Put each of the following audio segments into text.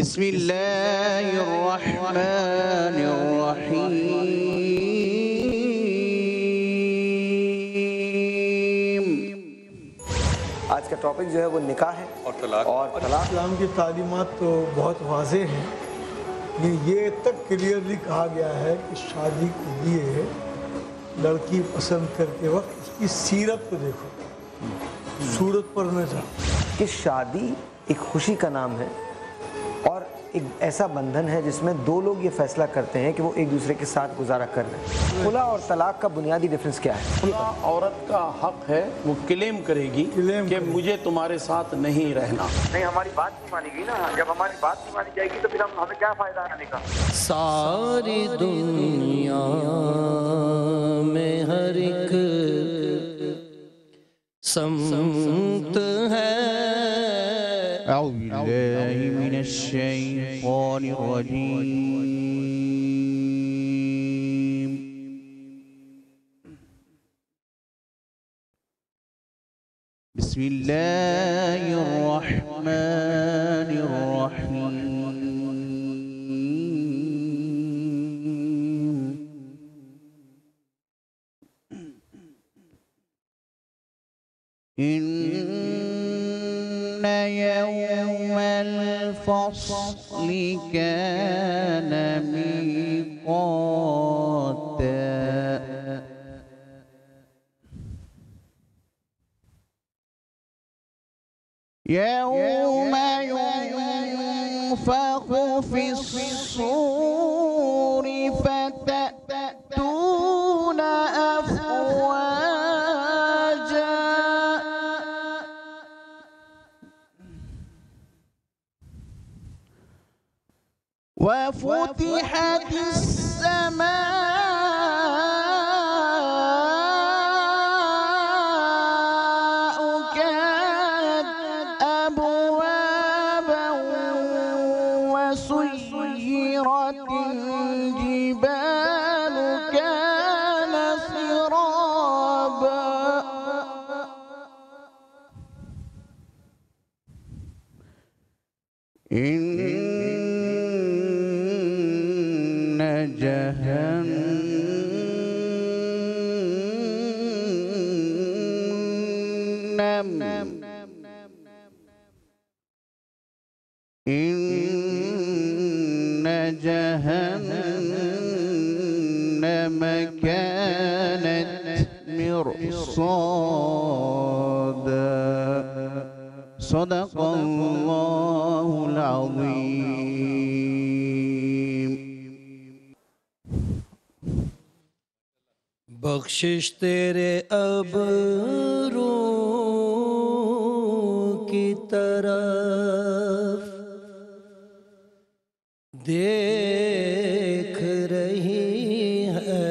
بسم اللہ الرحمن الرحیم۔ آج کا ٹاپک جو ہے وہ نکاح ہے اور طلاق۔ اسلام کی تعلیمات تو بہت واضح ہیں، یہ تک کلیئرلی کہا گیا ہے کہ شادی کے لیے لڑکی پسند کرتے وقت اس کی سیرت کو دیکھو، صورت پر نہ جاؤ۔ کہ شادی ایک خوشی کا نام ہے اور ایک ایسا بندھن ہے جس میں دو لوگ یہ فیصلہ کرتے ہیں کہ وہ ایک دوسرے کے ساتھ گزارا کر رہے ہیں۔ خلا اور طلاق کا بنیادی ڈیفرنس کیا ہے؟ عورت کا حق ہے، وہ کلیم کرے گی کہ مجھے تمہارے ساتھ نہیں رہنا۔ نہیں، ہماری بات نہیں مانی گی نا، جب ہماری بات نہیں مانی جائے گی تو پھر ہمیں کیا فائدہ آنے کا؟ ساری دنیا میں ہر ایک سمت ہے۔ اعوذ باللہ من الشیطان الرجیم۔ بسم اللہ الرحمن الرحیم۔ إن يوم الفصل كان ميقاتا يوم ينفخ في الصور فتأتون أفواجا وفتحت السماء كانت أبوابا وسيرت الجبال كان سرابا إن جهنم كانت مرصادا صدق اللہ العظیم۔ بخشش تیرے ابرو کی طرف دیکھ رہی ہے،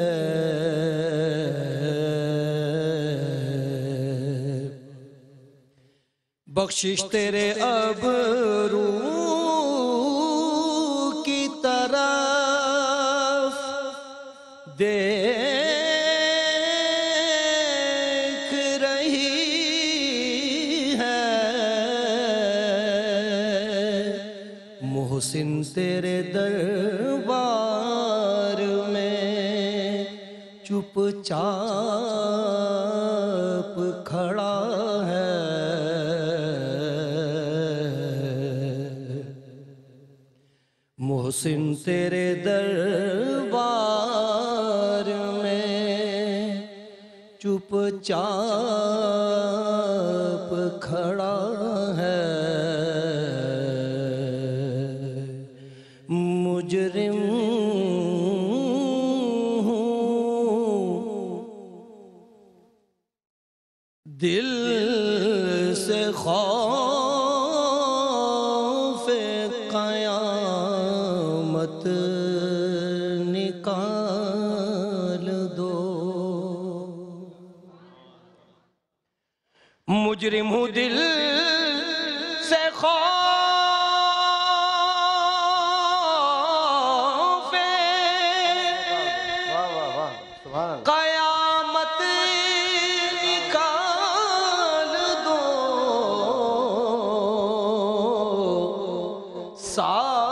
بخشش تیرے ابرو کی طرف دیکھ رہی ہے، محسن تیرے دربار میں چپ چاپ کھڑا ہے، محسن تیرے دربار میں چپ چاپ کھڑا ہے، مجرم ہوں دل سے خوف قیامت نکال دو، مجرم ہوں دل سے خوف قیامت نکال دو، ساتھ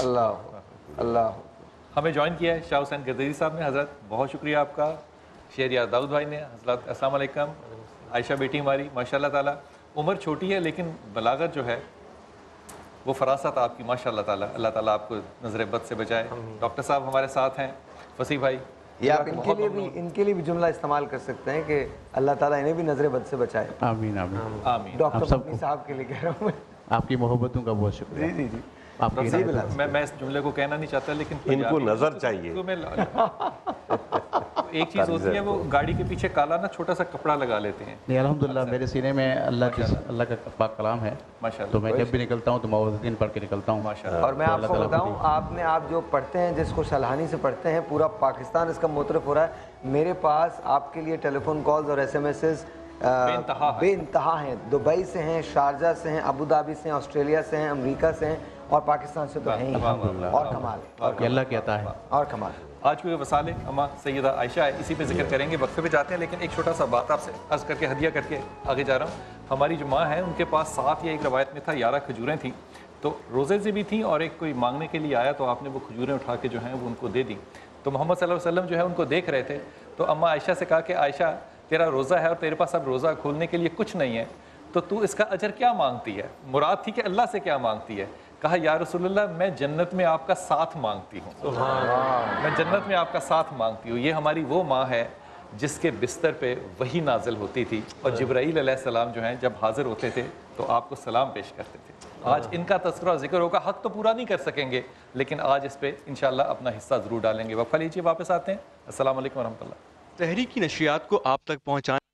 اللہ اللہ ہمیں جوائن کیا ہے شاہ حسین گردیری صاحب نے. حضرت بہت شکریہ آپ کا. شہریار داؤد بھائی نے. حضرت السلام علیکم. عائشہ بیٹی ہماری ماشاء اللہ تعالیٰ, عمر چھوٹی ہے لیکن بلاغت جو ہے وہ فراست آپ کی ماشاء اللہ تعالیٰ. اللہ تعالیٰ آپ کو نظر بد سے بچائے. ڈاکٹر صاحب ہمارے ساتھ ہیں, فصیح بھائی. یہ آپ ان کے لیے بھی جملہ استعمال کر سکتے ہیں کہ اللہ تعالیٰ انہیں بھی نظر بد سے بچائے. آمین آمین آمین. ڈاکٹر مدنی صاحب کے لیے کہہ رہا ہوں میں. آپ کی محبتوں کا بہت شکریہ. جی جی آپ کی میں اس جملے کو کہنا نہیں چاہتا لیکن ان کو نظر چاہیے. ایک چیز ہوتی ہے وہ گاڑی کے پیچھے کالا نا چھوٹا سا کپڑا لگا لیتے ہیں. نہیں الحمدللہ میرے سینے میں اللہ کا پاک کلام ہے, تو میں جب بھی نکلتا ہوں تو معوذتین پڑھ کے نکلتا ہوں. اور میں آپ کو بتاؤں, آپ جو پڑھتے ہیں, جس کو سلحانی سے پڑھتے ہیں, پورا پاکستان اس کا معترف ہو رہا ہے. میرے پاس آپ کے لیے ٹیلی فون کالز اور SMS بے انتہا ہیں. دبئی سے ہیں, شارجہ سے ہیں, ابوظہبی سے ہیں, آسٹریلیا سے ہیں, امریکہ سے ہیں, اور پاکستان سے تو ہیں ہی. اور کمال, اللہ کی عطا ہے. اور کمال. آج کے وسالے اماں سیدہ عائشہ ہے, اسی پہ ذکر کریں گے. وقفے پہ جاتے ہیں لیکن ایک چھوٹا سا بات آپ سے عرض کر کے ہدیہ کر کے آگے جا رہا ہوں. ہماری جو ماں ہے ان کے پاس 7 یا ایک روایت میں تھا 11 کھجوریں تھیں, تو روزے سے بھی تھیں اور ایک کوئی مانگنے کے لیے آیا تو آپ نے وہ کھجوریں اٹھا کے جو ہیں وہ ان کو دے دی. تو محمد صلی اللہ علیہ وسلم جو ہے ان کو دیکھ رہے تھے, تو اماں عائشہ سے کہا کہ عائشہ تیرا روزہ ہے اور تیرے پاس اب روزہ کھولنے کے لیے کچھ نہیں ہے, تو اس کا اجر کیا مانگتی ہے؟ مراد تھی کہ اللہ سے کیا مانگتی ہے. کہا یا رسول اللہ میں جنت میں آپ کا ساتھ مانگتی ہوں, میں جنت میں آپ کا ساتھ مانگتی ہوں. یہ ہماری وہ ماں ہے جس کے بستر پہ وحی نازل ہوتی تھی اور جبرائیل علیہ السلام جو ہیں جب حاضر ہوتے تھے تو آپ کو سلام پیش کرتے تھے. آج ان کا تذکرہ اور ذکر ہوگا. حق تو پورا نہیں کر سکیں گے لیکن آج اس پہ انشاءاللہ اپنا حصہ ضرور ڈالیں گے. وقفہ لیجیے, واپس آتے ہیں. السلام علیکم ورحمۃ اللہ. تحریک کی نشریات کو آپ تک پہنچانے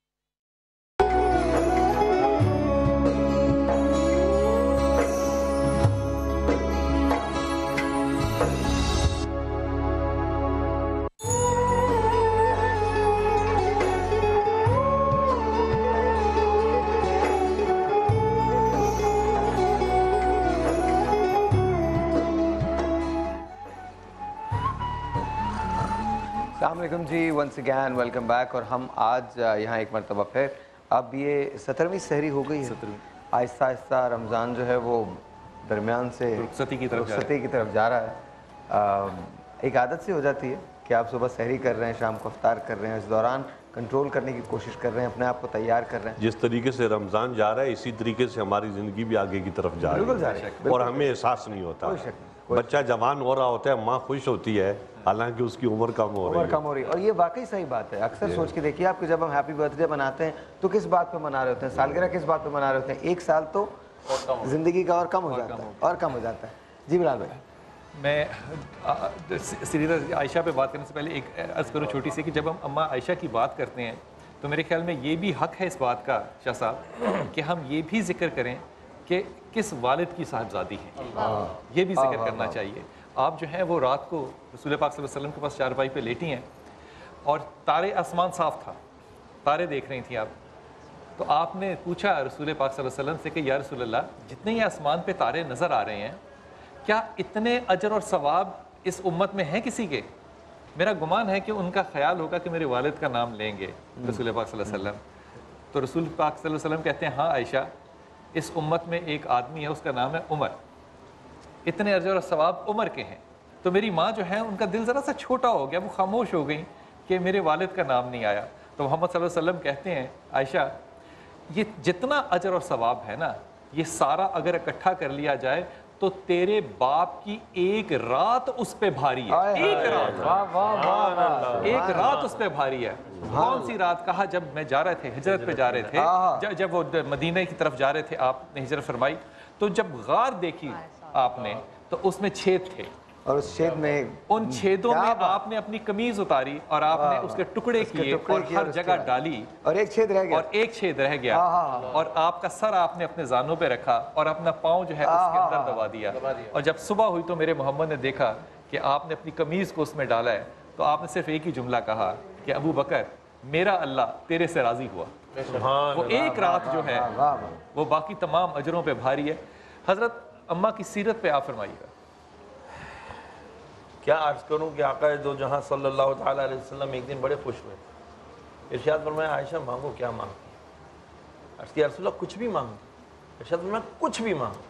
السلام علیکم جی, ونس اگین ویلکم بیک. اور ہم آج یہاں ایک مرتبہ پھر, اب یہ 17ویں سحری ہو گئی ہے. آہستہ آہستہ رمضان جو ہے وہ درمیان سے رخصتی کی طرف جا رہا ہے. ایک عادت سی ہو جاتی ہے کہ آپ صبح سحری کر رہے ہیں, شام کو افطار کر رہے ہیں, اس دوران کنٹرول کرنے کی کوشش کر رہے ہیں, اپنے آپ کو تیار کر رہے ہیں. جس طریقے سے رمضان جا رہا ہے اسی طریقے سے ہماری زندگی بھی آگے کی طرف جا رہی ہے اور ہمیں احساس نہیں ہوتا. بچہ جوان ہو رہا ہوتا ہے, ماں خوش ہوتی ہے حالانکہ اس کی عمر کم ہو رہی ہے. اور یہ واقعی صحیح بات ہے. اکثر سوچ کے دیکھیے آپ کہ جب ہم ہیپی برتھ ڈے مناتے ہیں تو کس بات پہ منا رہے ہوتے ہیں, سالگرہ کس بات پہ منا رہے ہوتے ہیں. ایک سال تو زندگی کا اور کم ہو جاتا ہے. جی بلال بھائی, میں سیدہ عائشہ پہ بات کرنے سے پہلے ایک عرض کروں چھوٹی سی کہ جب ہم اماں عائشہ کی بات کرتے ہیں تو میرے خیال میں یہ بھی حق ہے اس بات کا شاہ صاحب کہ ہم یہ بھی ذکر کریں کہ کس والد کی صاحبزادی ہیں, یہ بھی ذکر کرنا چاہیے. آپ جو ہیں وہ رات کو رسول پاک صلی اللہ علیہ وسلم کے پاس چارپائی پہ لیٹی ہیں اور تارے آسمان صاف تھا, تارے دیکھ رہی تھیں آپ, تو آپ نے پوچھا رسول پاک صلی اللہ علیہ وسلم سے کہ یا رسول اللہ جتنے یہ آسمان پہ تارے نظر آ رہے ہیں کیا اتنے اجر اور ثواب اس امت میں ہیں کسی کے؟ میرا گمان ہے کہ ان کا خیال ہوگا کہ میرے والد کا نام لیں گے رسول پاک صلی اللہ علیہ وسلم. تو رسول پاک صلی اللہ علیہ وسلم کہتے ہیں ہاں عائشہ, اس امت میں ایک آدمی ہے اس کا نام ہے عمر, اتنے اجر اور ثواب عمر کے ہیں. تو میری ماں جو ہے ان کا دل ذرا سا چھوٹا ہو گیا, وہ خاموش ہو گئی کہ میرے والد کا نام نہیں آیا. تو محمد صلی اللہ علیہ وسلم کہتے ہیں عائشہ یہ جتنا اجر اور ثواب ہے نا یہ سارا اگر اکٹھا کر لیا جائے تو تیرے باپ کی ایک رات اس پہ بھاری ہے. ایک رات اس پہ بھاری ہے. کون سی رات؟ کہا جب میں جا رہے تھے, ہجرت پہ جا رے تھے, جب وہ مدینہ کی طرف جا رہے تھے, آپ نے ہجرت فرمائی تو جب غار دیکھی آپ نے تو اس میں چھید تھے اور اس چھید میں ان چھیدوں میں آپ نے اپنی قمیض اتاری اور آپ نے اس کے ٹکڑے کیے اور ہر جگہ ڈالی اور ایک چھید رہ گیا اور آپ کا سر آپ نے اپنے زانوں پہ رکھا اور اپنا پاؤں جو ہے اس کے اندر دبا دیا. اور جب صبح ہوئی تو میرے محمد نے دیکھا کہ آپ نے اپنی قمیض کو اس میں ڈالا ہے تو آپ نے صرف ایک ہی جملہ کہا کہ ابو بکر میرا اللہ تیرے سے راضی ہوا. وہ ایک رات جو ہے وہ باقی تمام اجروں پہ بھاری ہے. حضرت اماں کی سیرت پہ آپ فرمائیے گا. کیا عرض کروں کہ آقا دو جہاں صلی اللہ تعالیٰ علیہ وسلم ایک دن بڑے خوش ہوئے, ارشاد فرمایا عائشہ مانگو کیا مانگتی ہے؟ عرض کیا رسول اللہ کچھ بھی مانگو. ارشاد فرمایا کچھ بھی مانگو.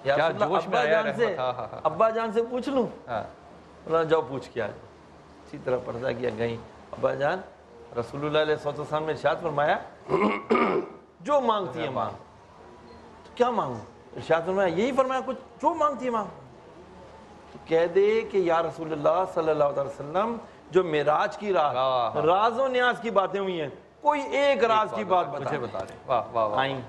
یا کیا رسول اللہ جوش میں ابا آیا جان سے رحمت. ابا جان سے پوچھ لوں؟ ہاں اللہ جاؤ پوچھ کے آ جاؤ. اسی طرح پردہ کیا گئی ابا جان رسول اللہ علیہ السلام نے ارشاد فرمایا جو مانگتی ہے مانگ. تو کیا مانگوں؟ ارشاد فرمایا یہی فرمایا کچھ جو مانگتی ہے مانگ. تو کہہ دے کہ یا رسول اللہ صلی اللہ علیہ وسلم جو معراج کی رات راز و نیاز کی باتیں ہوئی ہیں کوئی ایک راز کی بات مجھے بتا دیں. واہ واہ واہ. آئیں.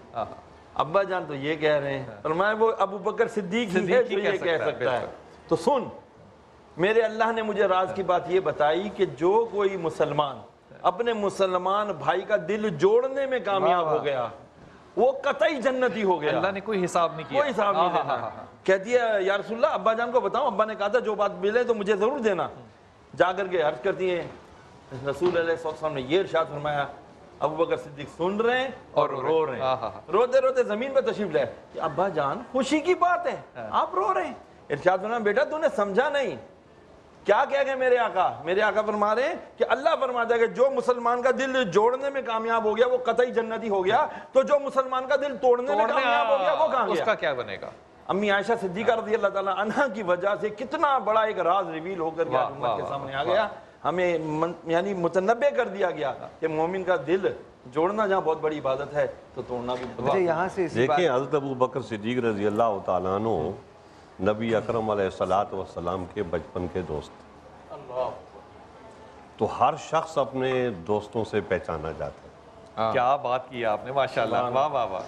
ابا جان تو یہ کہہ رہے ہیں فرمایا وہ ابو بکر صدیق ہی ہے جو یہ کہہ سکتا ہے. تو سن میرے اللہ نے مجھے راز کی بات یہ بتائی کہ جو کوئی مسلمان اپنے مسلمان بھائی کا دل جوڑنے میں کامیاب ہو گیا وہ قطعی جنتی ہو گیا. اللہ نے کوئی حساب نہیں کیا. کوئی حساب نہیں دینا. کہتی ہے یا رسول اللہ ابا جان کو بتاؤں. ابا نے کہا تھا جو بات ملے تو مجھے ضرور دینا. جا کر کے عرض کرتی ہیں رسول اللہ صلی اللہ علیہ وسلم نے یہ ارشاد فرمایا ابو بکر صدیق سن رہے ہیں اور رو رہے ہیں. روتے روتے زمین پہ تشریف لے کہ ابا جان خوشی کی بات ہے آپ رو رہے ہیں. ارشاد فرمایا بیٹا تو نے سمجھا نہیں. کیا کہہ گئے میرے آقا؟ میرے آقا فرما رہے ہیں کہ اللہ فرماتا ہے کہ جو مسلمان کا دل جوڑنے میں کامیاب ہو گیا وہ قطعی جنتی ہو گیا. تو جو مسلمان کا دل توڑنے میں کامیاب ہو گیا وہ کہاں گیا؟ اس کا کیا بنے گا؟ امی عائشہ صدیقہ رضی اللہ تعالیٰ عنہا کی وجہ سے کتنا بڑا ایک راز ریویل ہو کر کے امت کے سامنے آ گیا. ہمیں یعنی متنبع کر دیا گیا کہ مومن کا دل جوڑنا جہاں بہت بڑی عبادت ہے تو توڑنا بھی بہت. یہاں سے دیکھیں حضرت ابو بکر صدیق رضی اللہ تعالیٰ عنہ نبی اکرم علیہ السلام کے بچپن کے دوست. تو ہر شخص اپنے دوستوں سے پہچانا جاتا ہے. کیا بات کی آپ نے ماشاءاللہ. واہ واہ واہ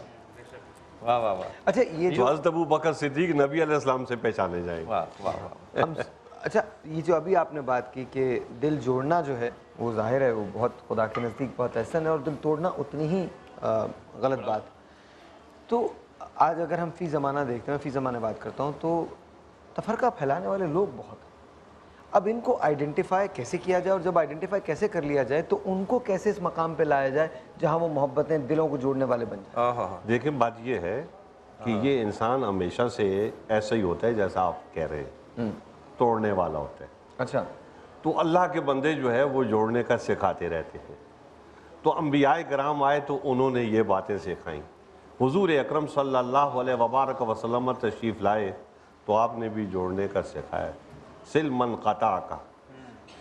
واہ واہ واہ. اچھا یہ جو حضرت ابو بکر صدیق نبی علیہ السلام سے پہچانے جائیں گے. واہ واہ واہ. اچھا یہ جو ابھی آپ نے بات کی کہ دل جوڑنا جو ہے وہ ظاہر ہے وہ بہت خدا کے نزدیک بہت احسن ہے اور دل توڑنا اتنی ہی غلط بات. تو آج اگر ہم فی زمانہ دیکھتے ہیں فی زمانہ بات کرتا ہوں تو تفرقہ پھیلانے والے لوگ بہت ہیں. اب ان کو آئیڈینٹیفائی کیسے کیا جائے اور جب آئیڈینٹیفائی کیسے کر لیا جائے تو ان کو کیسے اس مقام پہ لایا جائے جہاں وہ محبتیں دلوں کو جوڑنے والے بن جائیں؟ دیکھیں بات یہ ہے کہ یہ انسان ہمیشہ سے ایسا ہی ہوتا ہے جیسا آپ کہہ رہے ہیں توڑنے والا ہوتا ہے. اچھا تو اللہ کے بندے جو ہے وہ جوڑنے کا سکھاتے رہتے ہیں. تو انبیاء کرام آئے تو انہوں نے یہ باتیں سکھائیں. حضور اکرم صلی اللہ علیہ وبارک وسلم تشریف لائے تو آپ نے بھی جوڑنے کا سکھایا. سل من قطع کا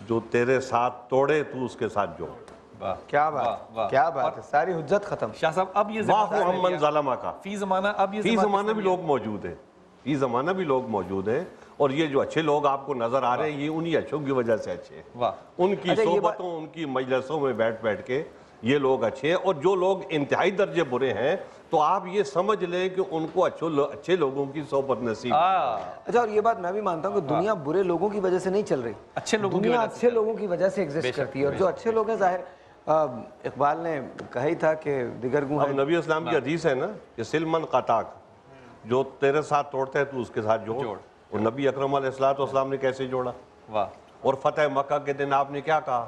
جو تیرے ساتھ توڑے تو اس کے ساتھ جوڑ. کیا بات کیا بات ہے. ساری حجت ختم. شاہ صاحب اب یہ واہ من ظلمہ کا فی زمانہ اب یہ فی زمانہ بھی لوگ موجود ہیں. فی زمانہ بھی لوگ موجود ہیں اور یہ جو اچھے لوگ آپ کو نظر آ رہے ہیں یہ انہی اچھوں کی وجہ سے اچھے ہیں. ان کی صحبتوں ان کی مجلسوں میں بیٹھ کے یہ لوگ اچھے ہیں. اور جو لوگ انتہائی درجے برے ہیں تو آپ یہ سمجھ لیں کہ ان کو اچھے لوگوں کی صحبت نصیب. اچھا اور یہ بات میں بھی مانتا ہوں کہ دنیا برے لوگوں کی وجہ سے نہیں چل رہی. اچھے لوگوں دنیا اچھے لوگوں کی وجہ سے ایگزسٹ کرتی ہے اور جو اچھے لوگ ہیں ظاہر اقبال نے کہا ہی تھا کہ دیگر گوں اب نبی اسلام کی حدیث ہے نا کہ سل من قطع جو تیرے ساتھ توڑتا ہے تو اس کے ساتھ جوڑ. اور نبی اکرم علیہ السلام نے کیسے جوڑا. اور فتح مکہ کے دن آپ نے کیا کہا؟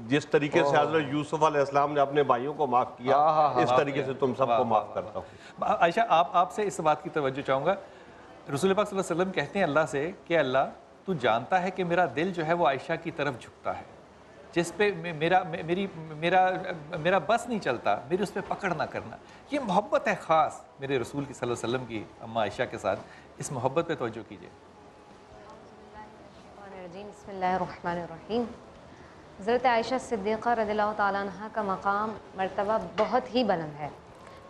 جس طریقے سے حضرت یوسف علیہ السلام نے اپنے بھائیوں کو معاف کیا اس طریقے سے تم سب کو معاف کرتا ہوں. عائشہ آپ سے اس بات کی توجہ چاہوں گا. رسول پاک صلی اللہ علیہ وسلم کہتے ہیں اللہ سے کہ اللہ تو جانتا ہے کہ میرا دل جو ہے وہ عائشہ کی طرف جھکتا ہے جس پہ میرا بس نہیں چلتا میری اس پہ پکڑ نہ کرنا. یہ محبت ہے خاص میرے رسول کی صلی اللہ علیہ وسلم کی اماں عائشہ کے ساتھ. اس محبت پہ توجہ کیجئے. بسم اللہ الرحمن الرحیم. حضرت عائشہ صدیقہ رضی اللہ تعالیٰ عنہ کا مقام مرتبہ بہت ہی بلند ہے.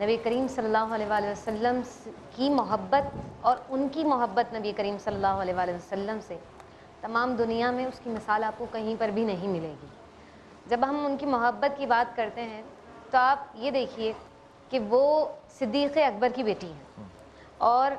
نبی کریم صلی اللہ علیہ وآلہ وسلم کی محبت اور ان کی محبت نبی کریم صلی اللہ علیہ وآلہ وسلم سے تمام دنیا میں اس کی مثال آپ کو کہیں پر بھی نہیں ملے گی. جب ہم ان کی محبت کی بات کرتے ہیں تو آپ یہ دیکھیے کہ وہ صدیق اکبر کی بیٹی ہیں. اور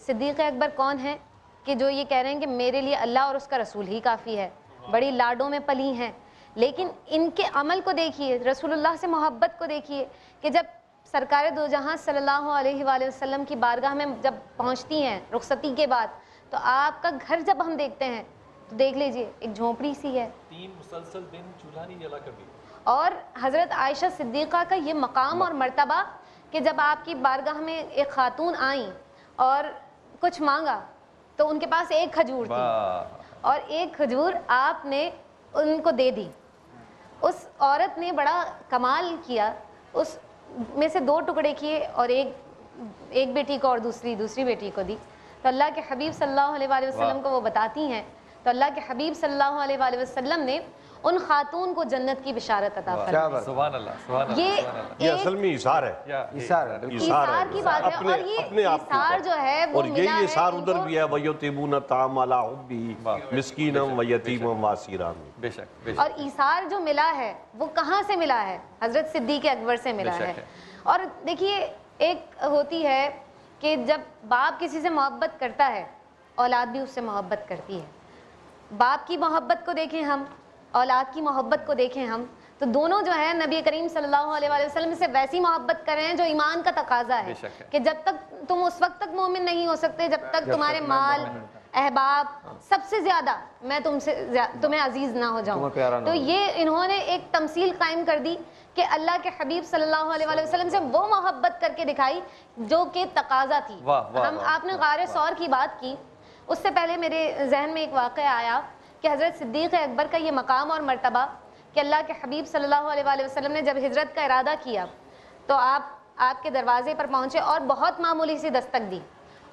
صدیق اکبر کون ہیں کہ جو یہ کہہ رہے ہیں کہ میرے لیے اللہ اور اس کا رسول ہی کافی ہے. بڑی لاڈوں میں پلی ہیں لیکن ان کے عمل کو دیکھیے, رسول اللہ سے محبت کو دیکھیے کہ جب سرکار دو جہاں صلی اللہ علیہ وآلہ وسلم کی بارگاہ میں جب پہنچتی ہیں رخصتی کے بعد تو آپ کا گھر جب ہم دیکھتے ہیں تو دیکھ لیجئے ایک جھونپڑی سی ہے, 3 مسلسل دن چولہا نہیں جلا کبھی. اور حضرت عائشہ صدیقہ کا یہ مقام اور مرتبہ کہ جب آپ کی بارگاہ میں ایک خاتون آئیں اور کچھ مانگا تو ان کے پاس ایک کھجور تھی اور ایک کھجور آپ نے ان کو دے دی. اس عورت نے بڑا کمال کیا, اس میں سے 2 ٹکڑے کیے اور ایک بیٹی کو اور دوسری بیٹی کو دی. تو اللہ کے حبیب صلی اللہ علیہ وآلہ وسلم کو وہ بتاتی ہیں، تو اللہ کے حبیب صلی اللہ علیہ وآلہ وسلم نے ان خاتون کو جنت کی بشارت عطا فرمائی۔ سبحان اللہ، سبحان اللہ، یہ اصل میں ایثار ہے، ایثار کی بات ہے، اور یہ ایثار جو ہے وہ اور یہی ایثار ادھر بھی ہے وَيُطْعِمُونَ الطَّعَامَ عَلَىٰ حُبِّهِ مِسْكِینًا وَیَتِیمًا وَاسِیرًا۔ بے شک، اور ایثار جو ملا ہے وہ کہاں سے ملا ہے؟ حضرت صدیق اکبر سے ملا ہے۔ اور دیکھیے ایک ہوتی ہے کہ جب باپ کسی سے محبت کرتا ہے اولاد بھی اس سے محبت کرتی ہے۔ باپ کی محبت کو دیکھیں ہم، اولاد کی محبت کو دیکھیں ہم، تو دونوں جو ہے نبی کریم صلی اللہ علیہ وآلہ وسلم سے ویسی محبت کر رہے ہیں جو ایمان کا تقاضا ہے، کہ جب تک تم اس وقت تک مومن نہیں ہو سکتے جب تک تمہارے مال احباب سب سے زیادہ میں تمہیں عزیز نہ ہو جاؤں۔ تو یہ انہوں نے ایک تمثیل قائم کر دی کہ اللہ کے حبیب صلی اللہ علیہ وآلہ وسلم سے وہ محبت کر کے دکھائی جو کہ تقاضا تھی۔ آپ نے غار ثور کی بات کی، اس سے پہلے میرے ذہن میں ایک واقعہ آیا کہ حضرت صدیق اکبر کا یہ مقام اور مرتبہ کہ اللہ کے حبیب صلی اللہ علیہ وآلہ وسلم نے جب ہجرت کا ارادہ کیا تو آپ کے دروازے پر پہنچے اور بہت معمولی سی دستک دی۔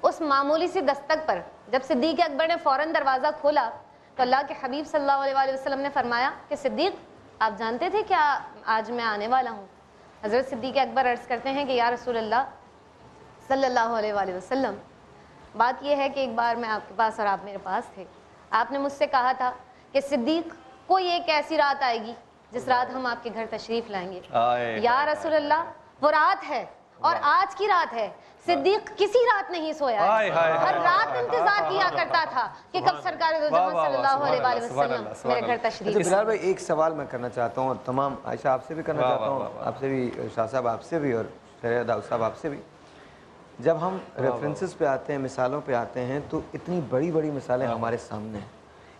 اس معمولی سی دستک پر جب صدیق اکبر نے فوراً دروازہ کھولا تو اللہ کے حبیب صلی اللہ علیہ وآلہ وسلم نے فرمایا کہ صدیق آپ جانتے تھے کیا آج میں آنے والا ہوں؟ حضرت صدیق اکبر عرض کرتے ہیں کہ یا رسول اللہ صلی اللہ علیہ وآلہ وسلم، بات یہ ہے کہ ایک بار میں آپ کے پاس اور آپ میرے پاس تھے، آپ نے مجھ سے کہا تھا کہ صدیق کوئی ایک ایسی رات آئے گی جس رات ہم آپ کے گھر تشریف لائیں گے۔ یا رسول اللہ وہ رات ہے اور آج کی رات ہے۔ صدیق کسی رات نہیں سویا ہے، ہر رات انتظار کیا کرتا تھا کہ کب سرکار دو جہاں صلی اللہ علیہ وآلہ وسلم میرے گھر تشریف۔ بلال بھائی ایک سوال میں کرنا چاہتا ہوں، اور تمام عائشہ آپ سے بھی کرنا چاہتا ہوں، آپ سے بھی، شاہ صاحب آپ سے بھی، اور شہریار داؤد صاحب آپ سے بھی۔ جب ہم ریفرنسز پہ آتے ہیں، مثالوں پہ آتے ہیں، تو اتنی بڑی بڑی مثالیں ہمارے سامنے ہیں،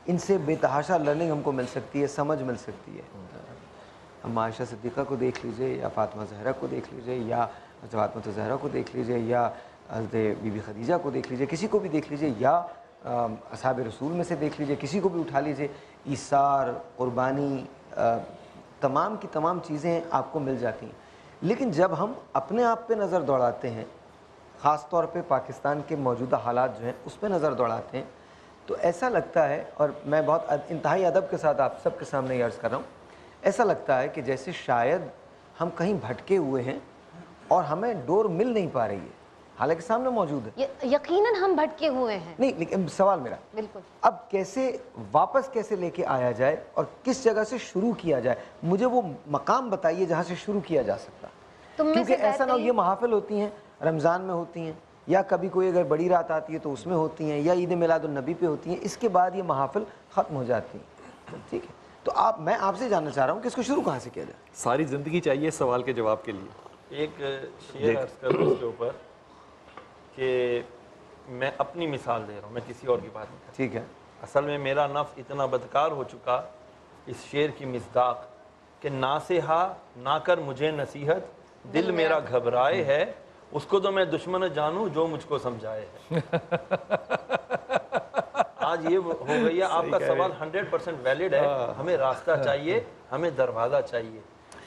ان سے بے تحاشا لرننگ ہم کو مل سکتی ہے، سمجھ مل سکتی ہے۔ ہم عائشہ صدیقہ کو دیکھ لیجئے، یا فاطمہ زہرا کو دیکھ لیجئے، یا فاطمہ زہرا کو دیکھ لیجئے، یا حضرت بی بی خدیجہ کو دیکھ لیجئے، کسی کو بھی دیکھ لیجئے، یا اصحاب رسول میں سے دیکھ لیجئے، کسی کو بھی اٹھا لیجئے، ایثار، قربانی، تمام کی تمام چیزیں آپ کو مل جاتی ہیں۔ لیکن جب ہم اپنے آپ پہ نظر دوڑاتے ہیں، خاص طور پہ پاکستان کے موجودہ حالات جو ہیں اس پہ نظر دوڑاتے ہیں، تو ایسا لگتا ہے، اور میں بہت انتہائی ادب کے ساتھ آپ سب کے سامنے یہ عرض کر رہا ہوں، ایسا لگتا ہے کہ جیسے شاید ہم کہیں بھٹکے ہوئے ہیں اور ہمیں ڈور مل نہیں پا رہی ہے، حالانکہ سامنے موجود ہے۔ یقیناً ہم بھٹکے ہوئے ہیں۔ نہیں، لیکن سوال میرا بالکل اب کیسے واپس کیسے لے کے آیا جائے اور کس جگہ سے شروع کیا جائے؟ مجھے وہ مقام بتائیے جہاں سے شروع کیا جا سکتا، کیونکہ ایسا نہ ہو یہ محافل ہوتی ہیں رمضان میں ہوتی ہیں، یا کبھی کوئی اگر بڑی رات آتی ہے تو اس میں ہوتی ہیں، یا عید میلاد النبی پہ ہوتی ہیں، اس کے بعد یہ محافل ختم ہو جاتی ہیں، ٹھیک ہے؟ تو میں آپ سے جاننا چاہ رہا ہوں کہ اس کو شروع کہاں سے کیا جائے؟ ساری زندگی چاہیے سوال کے جواب کے لیے۔ ایک شعر عرض کروں اس کے اوپر کہ میں اپنی مثال دے رہا ہوں، میں کسی اور کی بات نہیں کرتا۔ ٹھیک ہے۔ اصل میں میرا نفس اتنا بدکار ہو چکا اس شعر کی مصداق کہ ناصحہ نہ کر مجھے نصیحت، دل میرا گھبرائے ہے، اس کو تو میں دشمن جانوں جو مجھ کو سمجھائے ہے۔ آج یہ ہو گئی ہے، آپ کا سوال 100% ویلڈ ہے، ہمیں راستہ چاہیے، ہمیں دروازہ چاہیے،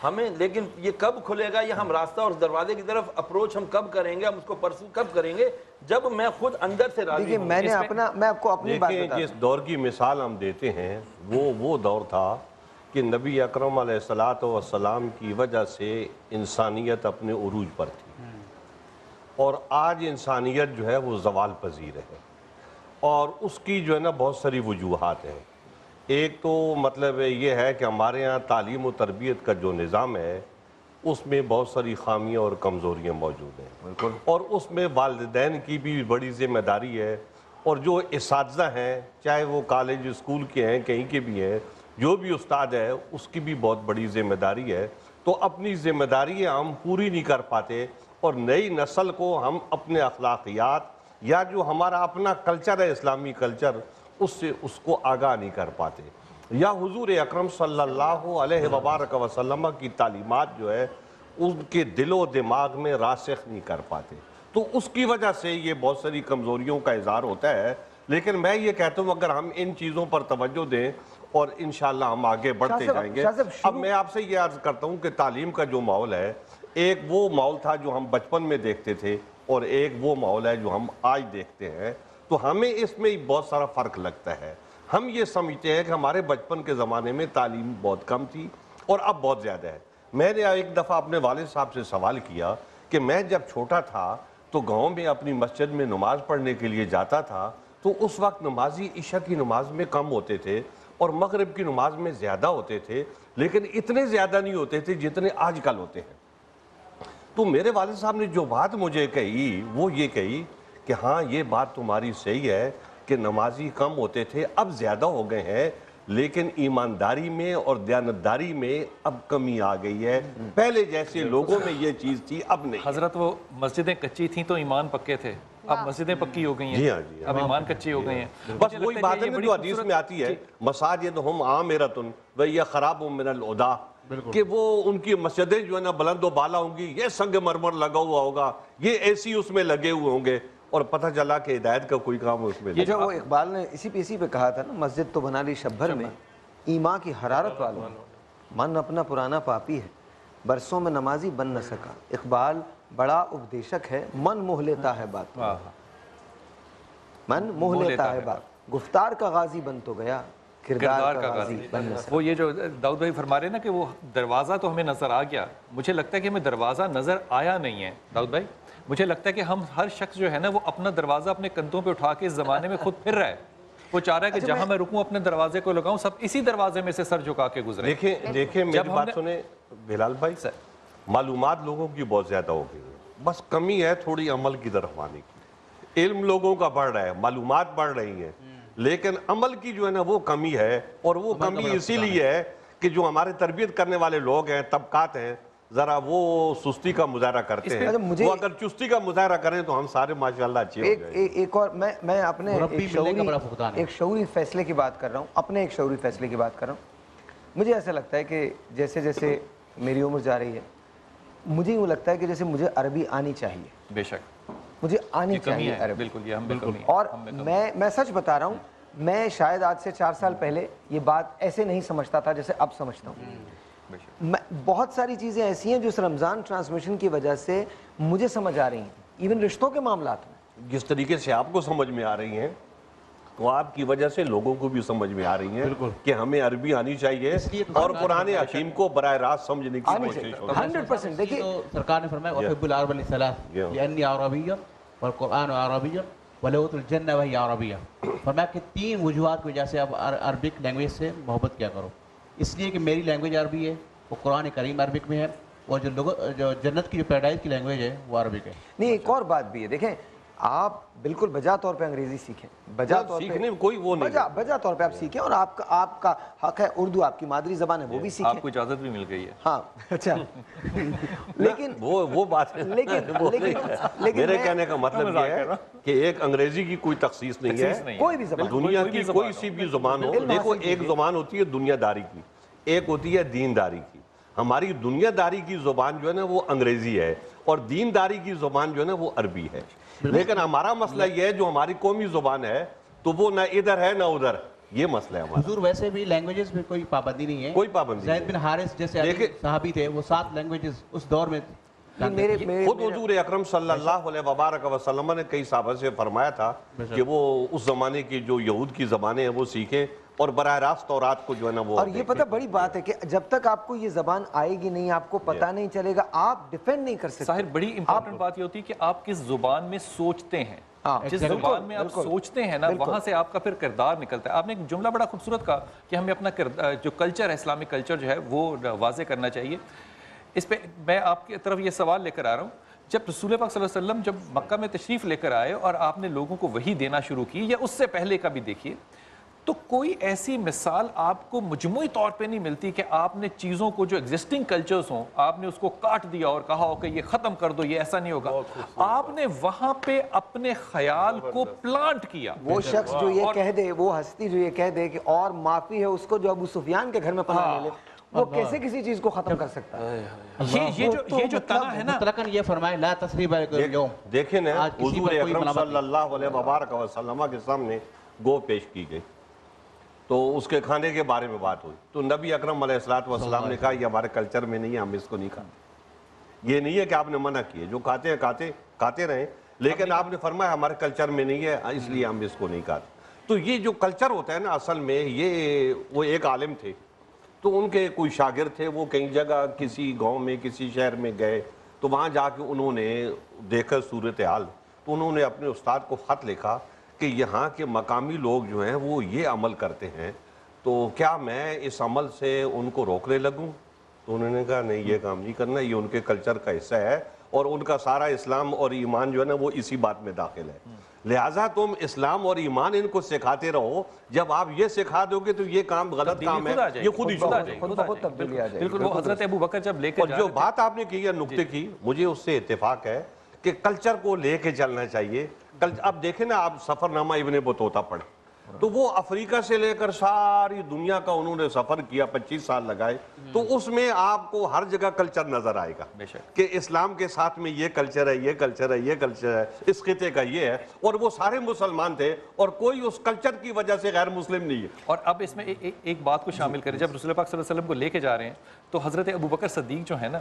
ہمیں، لیکن یہ کب کھلے گا، یہ ہم راستہ اور دروازے کی طرف اپروچ ہم کب کریں گے، ہم اس کو پرسو کب کریں گے، جب میں خود اندر سے راضی ہوں۔ میں آپ کو اپنی بات دیکھیں جس دور کی مثال ہم دیتے ہیں وہ دور تھا کہ نبی اکرم علیہ الصلوۃ والسلام کی وجہ سے انسانیت اپنے عروج پر تھی، اور آج انسانیت جو ہے وہ زوال پذیر ہے، اور اس کی جو ہے نا بہت ساری وجوہات ہیں۔ ایک تو مطلب یہ ہے کہ ہمارے ہاں تعلیم و تربیت کا جو نظام ہے اس میں بہت ساری خامیاں اور کمزوریاں موجود ہیں، اور اس میں والدین کی بھی بڑی ذمہ داری ہے، اور جو اساتذہ ہیں چاہے وہ کالج اسکول کے ہیں کہیں کے بھی ہیں، جو بھی استاد ہے اس کی بھی بہت بڑی ذمہ داری ہے۔ تو اپنی ذمہ داری ہم پوری نہیں کر پاتے، اور نئی نسل کو ہم اپنے اخلاقیات یا جو ہمارا اپنا کلچر ہے اسلامی کلچر اس سے اس کو آگاہ نہیں کر پاتے، یا حضور اکرم صلی اللہ علیہ وبارک وسلم کی تعلیمات جو ہے ان کے دل و دماغ میں راسخ نہیں کر پاتے، تو اس کی وجہ سے یہ بہت ساری کمزوریوں کا اظہار ہوتا ہے۔ لیکن میں یہ کہتا ہوں اگر ہم ان چیزوں پر توجہ دیں اور انشاءاللہ ہم آگے بڑھتے جائیں گے۔ اب میں آپ سے یہ عرض کرتا ہوں کہ تعلیم کا جو ماحول ہے، ایک وہ ماحول تھا جو ہم بچپن میں دیکھتے تھے، اور ایک وہ ماحول ہے جو ہم آج دیکھتے ہیں۔ تو ہمیں اس میں بہت سارا فرق لگتا ہے. ہم یہ سمجھتے ہیں کہ ہمارے بچپن کے زمانے میں تعلیم بہت کم تھی اور اب بہت زیادہ ہے. میں نے ایک دفعہ اپنے والد صاحب سے سوال کیا کہ میں جب چھوٹا تھا تو گاؤں میں اپنی مسجد میں نماز پڑھنے کے لیے جاتا تھا تو اس وقت نمازی عشاء کی نماز میں کم ہوتے تھے اور مغرب کی نماز میں زیادہ ہوتے تھے, لیکن اتنے زیادہ نہیں ہوتے تھے جتنے آج کل ہوتے ہیں. تو میرے والد صاحب نے جو بات مجھے کہی وہ یہ کہی کہ ہاں یہ بات تمہاری صحیح ہے کہ نمازی کم ہوتے تھے, اب زیادہ ہو گئے ہیں, لیکن ایمانداری میں اور دیانتداری میں اب کمی آ گئی ہے. پہلے جیسے لوگوں میں یہ چیز تھی اب نہیں. حضرت وہ مسجدیں کچی تھیں تو ایمان پکے تھے, اب مسجدیں پکی ہو گئی ہیں, اب ایمان کچی ہو گئے ہیں. بس وہی بات ہے جو حدیث میں آتی ہے, مساجدہم عامرۃ وہی خراب من الہدیٰ, کہ وہ ان کی مسجدیں جو ہے نا بلند و بالا ہوں گی, یہ سنگ مرمر لگا ہوا ہوگا, یہ ایسی اس میں لگے ہوئے ہوں گے, اور پتہ چلا کہ ہدایت کا کوئی کام اس میں یہ جو وہ اقبال نے اسی پہ کہا تھا نا, مسجد تو بنا لی شب بھر میں ایمان کی حرارت والوں, من اپنا پرانا پاپی ہے برسوں میں نمازی بن نہ سکا. اقبال بڑا اپدیشک ہے, من موہ لیتا ہے بات, من موہ لیتا ہے بات, گفتار کا غازی بن تو گیا کردار کا غازی بن نہ سکا. وہ یہ جو داؤد بھائی فرما رہے ہیں نا کہ وہ دروازہ تو ہمیں نظر آ گیا, مجھے لگتا ہے کہ ہمیں دروازہ نظر آیا نہیں ہے. داؤد بھائی مجھے لگتا ہے کہ ہم ہر شخص جو ہے نا وہ اپنا دروازہ اپنے کندھوں پہ اٹھا کے اس زمانے میں خود پھر رہا ہے. وہ چاہ رہا ہے کہ جہاں میں رکوں اپنے دروازے کو لگاؤں, سب اسی دروازے میں سے سر جھکا کے گزرے. دیکھیں میری بات سنیں بلال بھائی, معلومات لوگوں کی بہت زیادہ ہو گئی ہے, بس کمی ہے تھوڑی عمل کی طرف آنے کی. علم لوگوں کا بڑھ رہا ہے, معلومات بڑھ رہی ہیں, لیکن عمل کی جو ہے نا وہ کمی ہے. اور وہ کمی اسی لیے ہے کہ جو ہمارے تربیت کرنے والے لوگ ہیں, طبقات ہیں, ذرا وہ سستی کا مظاہرہ کرتے ہیں. وہ اگر چستی کا مظاہرہ کریں تو ہم سارے ماشاءاللہ اچھے ہو جائیں. ایک اور میں اپنے ایک شعوری فیصلے کی بات کر رہا ہوں, اپنے ایک شعوری فیصلے کی بات کر رہا ہوں. مجھے ایسا لگتا ہے کہ جیسے جیسے میری عمر جا رہی ہے, مجھے یوں لگتا ہے کہ جیسے مجھے عربی آنی چاہیے. بے شک مجھے آنی چاہیے عربی. بالکل. اور میں سچ بتا رہا ہوں, میں شاید آج سے 4 سال پہلے یہ بات ایسے نہیں سمجھتا تھا جیسے اب سمجھتا ہوں. بہت ساری چیزیں ایسی ہیں جو اس رمضان ٹرانسمیشن کی وجہ سے مجھے سمجھ آ رہی ہیں, ایون رشتوں کے معاملات میں. جس طریقے سے آپ کو سمجھ میں آ رہی ہیں وہ آپ کی وجہ سے لوگوں کو بھی سمجھ میں آ رہی ہیں کہ ہمیں عربی آنی چاہیے اور قرآن حکیم کو براہ راست سمجھنے کی کوشش ہو. 100% دیکھیے سرکار نے فرمایا وَحِبُّ الْعَرَبَ لِلثَّلَاثِ لِأَنِّي عَرَبِيٌّ وَالْقُرْآنُ عَرَبِيٌّ وَلُغَةُ الْجَنَّةِ وَهِيَ عَرَبِيَّةٌ. فرمایا کہ 3 وجوہات کی وجہ سے آپ عربک لینگویج سے محبت کیا کرو. اس لیے کہ میری لینگویج عربی ہے, وہ قرآن کریم عربک میں ہے, اور جو جنت کی جو پیراڈائز کی لینگویج ہے وہ عربک ہے. نہیں, ایک اور بات بھی ہے, دیکھیں آپ بالکل بجا طور پہ انگریزی سیکھیں, بجا طور پہ کوئی وہ نہیں, بجا طور پہ آپ سیکھیں, اور آپ کا حق ہے اردو, آپ کی مادری زبان ہے, وہ بھی سیکھیں. آپ کو اجازت بھی مل گئی ہے. ہاں اچھا, لیکن وہ بات ہے. میرے کہنے کا مطلب یہ ہے کہ ایک انگریزی کی کوئی تخصیص نہیں ہے, کوئی بھی زبان, دنیا کی کوئی سی بھی زبان ہو. دیکھو ایک زبان ہوتی ہے دنیا داری کی, ایک ہوتی ہے دین داری کی. ہماری دنیا داری کی زبان جو ہے نا وہ انگریزی ہے, اور دین داری کی زبان جو ہے نا وہ عربی ہے. لیکن ہمارا مسئلہ یہ ہے جو ہماری قومی زبان ہے تو وہ نہ ادھر ہے نہ ادھر, یہ مسئلہ ہے ہمارا. حضور ویسے بھی لینگویجز میں کوئی پابندی نہیں ہے, کوئی پابندی. زید بن حارث جیسے صحابی تھے, وہ 7 لینگویجز اس دور میں. خود حضور اکرم صلی اللہ علیہ وبارک وسلم نے کئی صحابہ سے فرمایا تھا کہ وہ اس زمانے کی جو یہود کی زبانیں ہیں وہ سیکھیں, اور براہ راست تورات کو جو ہے نا وہ. اور یہ پتہ بڑی بات ہے کہ جب تک آپ کو یہ زبان آئے گی نہیں, آپ کو پتہ نہیں چلے گا, آپ ڈیفینڈ نہیں کر سکتے. ظاہر بڑی امپورٹنٹ بات یہ ہوتی ہے کہ آپ کس زبان میں سوچتے ہیں, جس زبان میں آپ سوچتے ہیں نا وہاں سے آپ کا پھر کردار نکلتا ہے. آپ نے ایک جملہ بڑا خوبصورت کہا کہ ہمیں اپنا جو کلچر ہے, اسلامک کلچر جو ہے وہ واضح کرنا چاہیے. اس پہ میں آپ کی طرف یہ سوال لے کر آ رہا ہوں, جب رسول پاک صلی اللہ علیہ وسلم جب مکہ میں تشریف لے کر آئے اور آپ نے لوگوں کو وحی دینا شروع کی, یا اس سے پہلے کا بھی دیکھیے, تو کوئی ایسی مثال آپ کو مجموعی طور پہ نہیں ملتی کہ آپ نے چیزوں کو جو ایگزسٹنگ کلچرز ہوں آپ نے اس کو کاٹ دیا اور کہا ہو کہ یہ ختم کر دو, یہ ایسا نہیں ہوگا. آپ نے وہاں پہ اپنے خیال کو پلانٹ کیا. وہ شخص جو یہ کہہ دے, وہ ہستی جو یہ کہہ دے کہ اور معافی ہے اس کو جو ابو سفیان کے گھر میں پناہ لے لے, وہ کیسے کسی چیز کو ختم کر سکتا ہے؟ یہ جو تنا ہے نا, مطلقاً یہ فرمائے لا تثریب علیکم اليوم. دیکھیں نا حضور اکرم صلی اللہ علیہ وبارک وسلم کے سامنے گو پیش کی گئی تو اس کے کھانے کے بارے میں بات ہوئی, تو نبی اکرم علیہ السلام نے کہا یہ ہمارے کلچر میں نہیں ہے, ہم اس کو نہیں کھاتے. یہ نہیں ہے کہ آپ نے منع کیے, جو کھاتے ہیں کھاتے رہیں, لیکن آپ نے فرمایا ہمارے کلچر میں نہیں ہے اس لیے ہم اس کو نہیں کہتے. تو یہ جو کلچر ہوتا ہے نا اصل میں یہ وہ ایک عالم تھے تو ان کے کوئی شاگرد تھے وہ کہیں جگہ کسی گاؤں میں کسی شہر میں گئے تو وہاں جا کے انہوں نے دیکھا صورتحال تو انہوں نے اپنے استاد کو خط لکھا کہ یہاں کے مقامی لوگ جو ہیں وہ یہ عمل کرتے ہیں تو کیا میں اس عمل سے ان کو روکنے لگوں. تو انہوں نے کہا نہیں یہ کام نہیں کرنا, یہ ان کے کلچر کا حصہ ہے اور ان کا سارا اسلام اور ایمان جو ہے نا وہ اسی بات میں داخل ہے. لہٰذا تم اسلام اور ایمان ان کو سکھاتے رہو, جب آپ یہ سکھا دو گے تو یہ کام غلط کام ہے, یہ خود ہی شروع ہو جائے گی. بالکل وہ حضرت ابو بکر جب لے کے اور جو بات آپ نے کی ہے نقطے کی مجھے اس سے اتفاق ہے کہ کلچر کو لے کے چلنا چاہیے. اب دیکھیں نا آپ سفر نامہ ابن بطوطہ پڑھیں تو وہ افریقہ سے لے کر ساری دنیا کا انہوں نے سفر کیا, 25 سال لگائے, تو اس میں آپ کو ہر جگہ کلچر نظر آئے گا کہ اسلام کے ساتھ میں یہ کلچر ہے, یہ کلچر ہے, یہ کلچر ہے, اس خطے کا یہ ہے, اور وہ سارے مسلمان تھے اور کوئی اس کلچر کی وجہ سے غیر مسلم نہیں ہے. اور اب اس میں ایک بات کو شامل کریں, جب رسول پاک صلی اللہ علیہ وسلم کو لے کے جا رہے ہیں تو حضرت ابو بکر صدیق جو ہے نا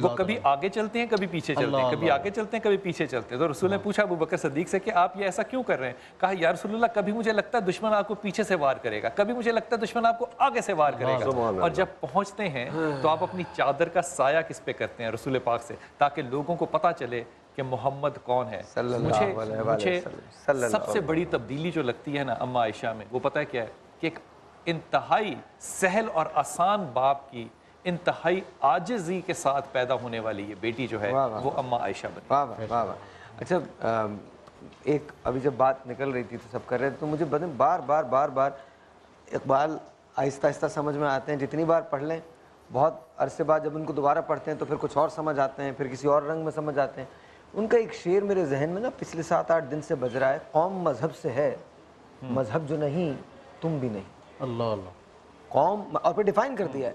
وہ کبھی آگے چلتے ہیں کبھی پیچھے چلتے ہیں, کبھی آگے چلتے ہیں کبھی پیچھے چلتے ہیں. تو رسول نے پوچھا ابو بکر صدیق سے کہ آپ یہ ایسا کیوں کر رہے ہیں؟ کہا یا رسول اللہ کبھی مجھے لگتا ہے دشمن آپ کو پیچھے سے وار کرے گا, کبھی مجھے لگتا ہے دشمن آپ کو آگے سے وار کرے گا, اور جب پہنچتے ہیں تو آپ اپنی چادر کا سایہ کس پہ کرتے ہیں؟ رسول پاک سے, تاکہ لوگوں کو پتہ چلے کہ محمد کون ہے. مجھے سب سے بڑی تبدیلی جو لگتی ہے نا اماں عائشہ میں وہ پتہ ہے کیا ہے کہ ایک انتہائی سہل اور آسان باپ کی انتہائی عاجزی کے ساتھ پیدا ہونے والی یہ بیٹی جو ہے وہ اماں عائشہ بنی. واہ واہ واہ. اچھا ایک ابھی جب بات نکل رہی تھی تو سب کر رہے تھے تو مجھے بار بار اقبال آہستہ آہستہ سمجھ میں آتے ہیں, جتنی بار پڑھ لیں بہت عرصے بعد جب ان کو دوبارہ پڑھتے ہیں تو پھر کچھ اور سمجھ آتے ہیں, پھر کسی اور رنگ میں سمجھ آتے ہیں. ان کا ایک شعر میرے ذہن میں نا پچھلے 7-8 دن سے بج رہا ہے, قوم مذہب سے ہے مذہب جو نہیں تم بھی نہیں. اللہ اللہ. قوم اور پھر ڈیفائن کر دیا ہے,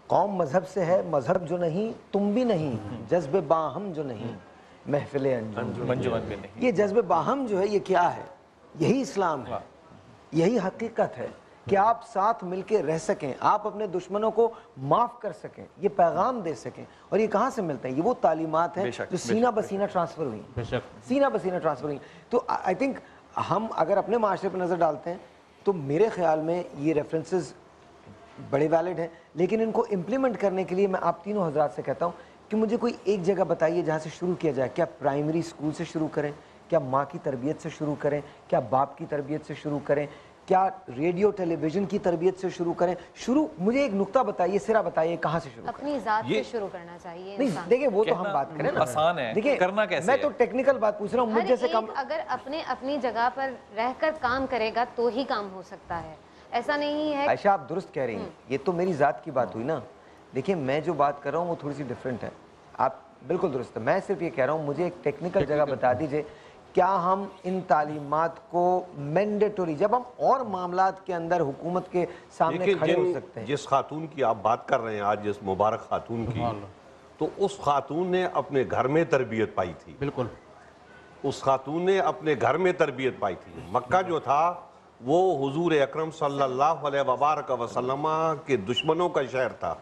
قوم مذہب سے ہے مذہب جو نہیں تم بھی نہیں, جذب باہم جو نہیں محفل انجمن میں نہیں. یہ جذب باہم جو ہے یہ کیا ہے؟ یہی اسلام ہے, یہی حقیقت ہے کہ آپ ساتھ مل کے رہ سکیں, آپ اپنے دشمنوں کو معاف کر سکیں, یہ پیغام دے سکیں. اور یہ کہاں سے ملتا ہے؟ یہ وہ تعلیمات ہیں جو سینہ بسینہ ٹرانسفر ہوئی, سینہ بسینہ ٹرانسفر ہوئی. تو آئی تھنک ہم اگر اپنے معاشرے پر نظر ڈالتے ہیں تو میرے خیال میں یہ ریفرنسز بڑے ویلڈ ہیں, لیکن ان کو امپلیمنٹ کرنے کے لیے میں آپ تینوں حضرات سے کہتا ہوں کہ مجھے کوئی ایک جگہ بتائیے جہاں سے شروع کیا جائے. کیا پرائمری اسکول سے شروع کریں, کیا ماں کی تربیت سے شروع کریں, کیا باپ کی تربیت سے شروع کریں, کیا ریڈیو ٹیلی ویژن کی تربیت سے شروع کریں؟ مجھے ایک نقطہ بتائیے, سرا بتائیے کہاں سے شروع؟ اپنی ذات سے شروع کرنا چاہیے. نہیں دیکھیں وہ تو ہم بات کریں نا, آسان ہے, کرنا کیسے؟ میں تو ٹیکنیکل بات پوچھ رہا ہوں. مجھے سے کم اگر اپنی جگہ پر رہ کر کام کرے گا تو ہی کام ہو سکتا ہے, ایسا نہیں ہے. عائشہ آپ درست کہہ رہی ہیں, یہ تو میری ذات کی بات ہوئی نا. دیکھیں میں جو بات کر رہا ہوں وہ تھوڑی سی ڈیفرنٹ ہے, آپ بالکل درست ہے. میں صرف یہ کہہ رہا ہوں مجھے ایک ٹیکنیکل جگہ بتا دیجئے, کیا ہم ان تعلیمات کو مینڈیٹوری جب ہم اور معاملات کے اندر حکومت کے سامنے کھڑے ہو سکتے ہیں؟ جس خاتون کی آپ بات کر رہے ہیں آج, جس مبارک خاتون کی, تو اس خاتون نے اپنے گھر میں تربیت پائی تھی. بالکل اس خاتون نے اپنے گھر میں تربیت پائی تھی. مکہ جو تھا وہ حضور اکرم صلی اللہ علیہ وبارک وسلم کے دشمنوں کا شہر تھا,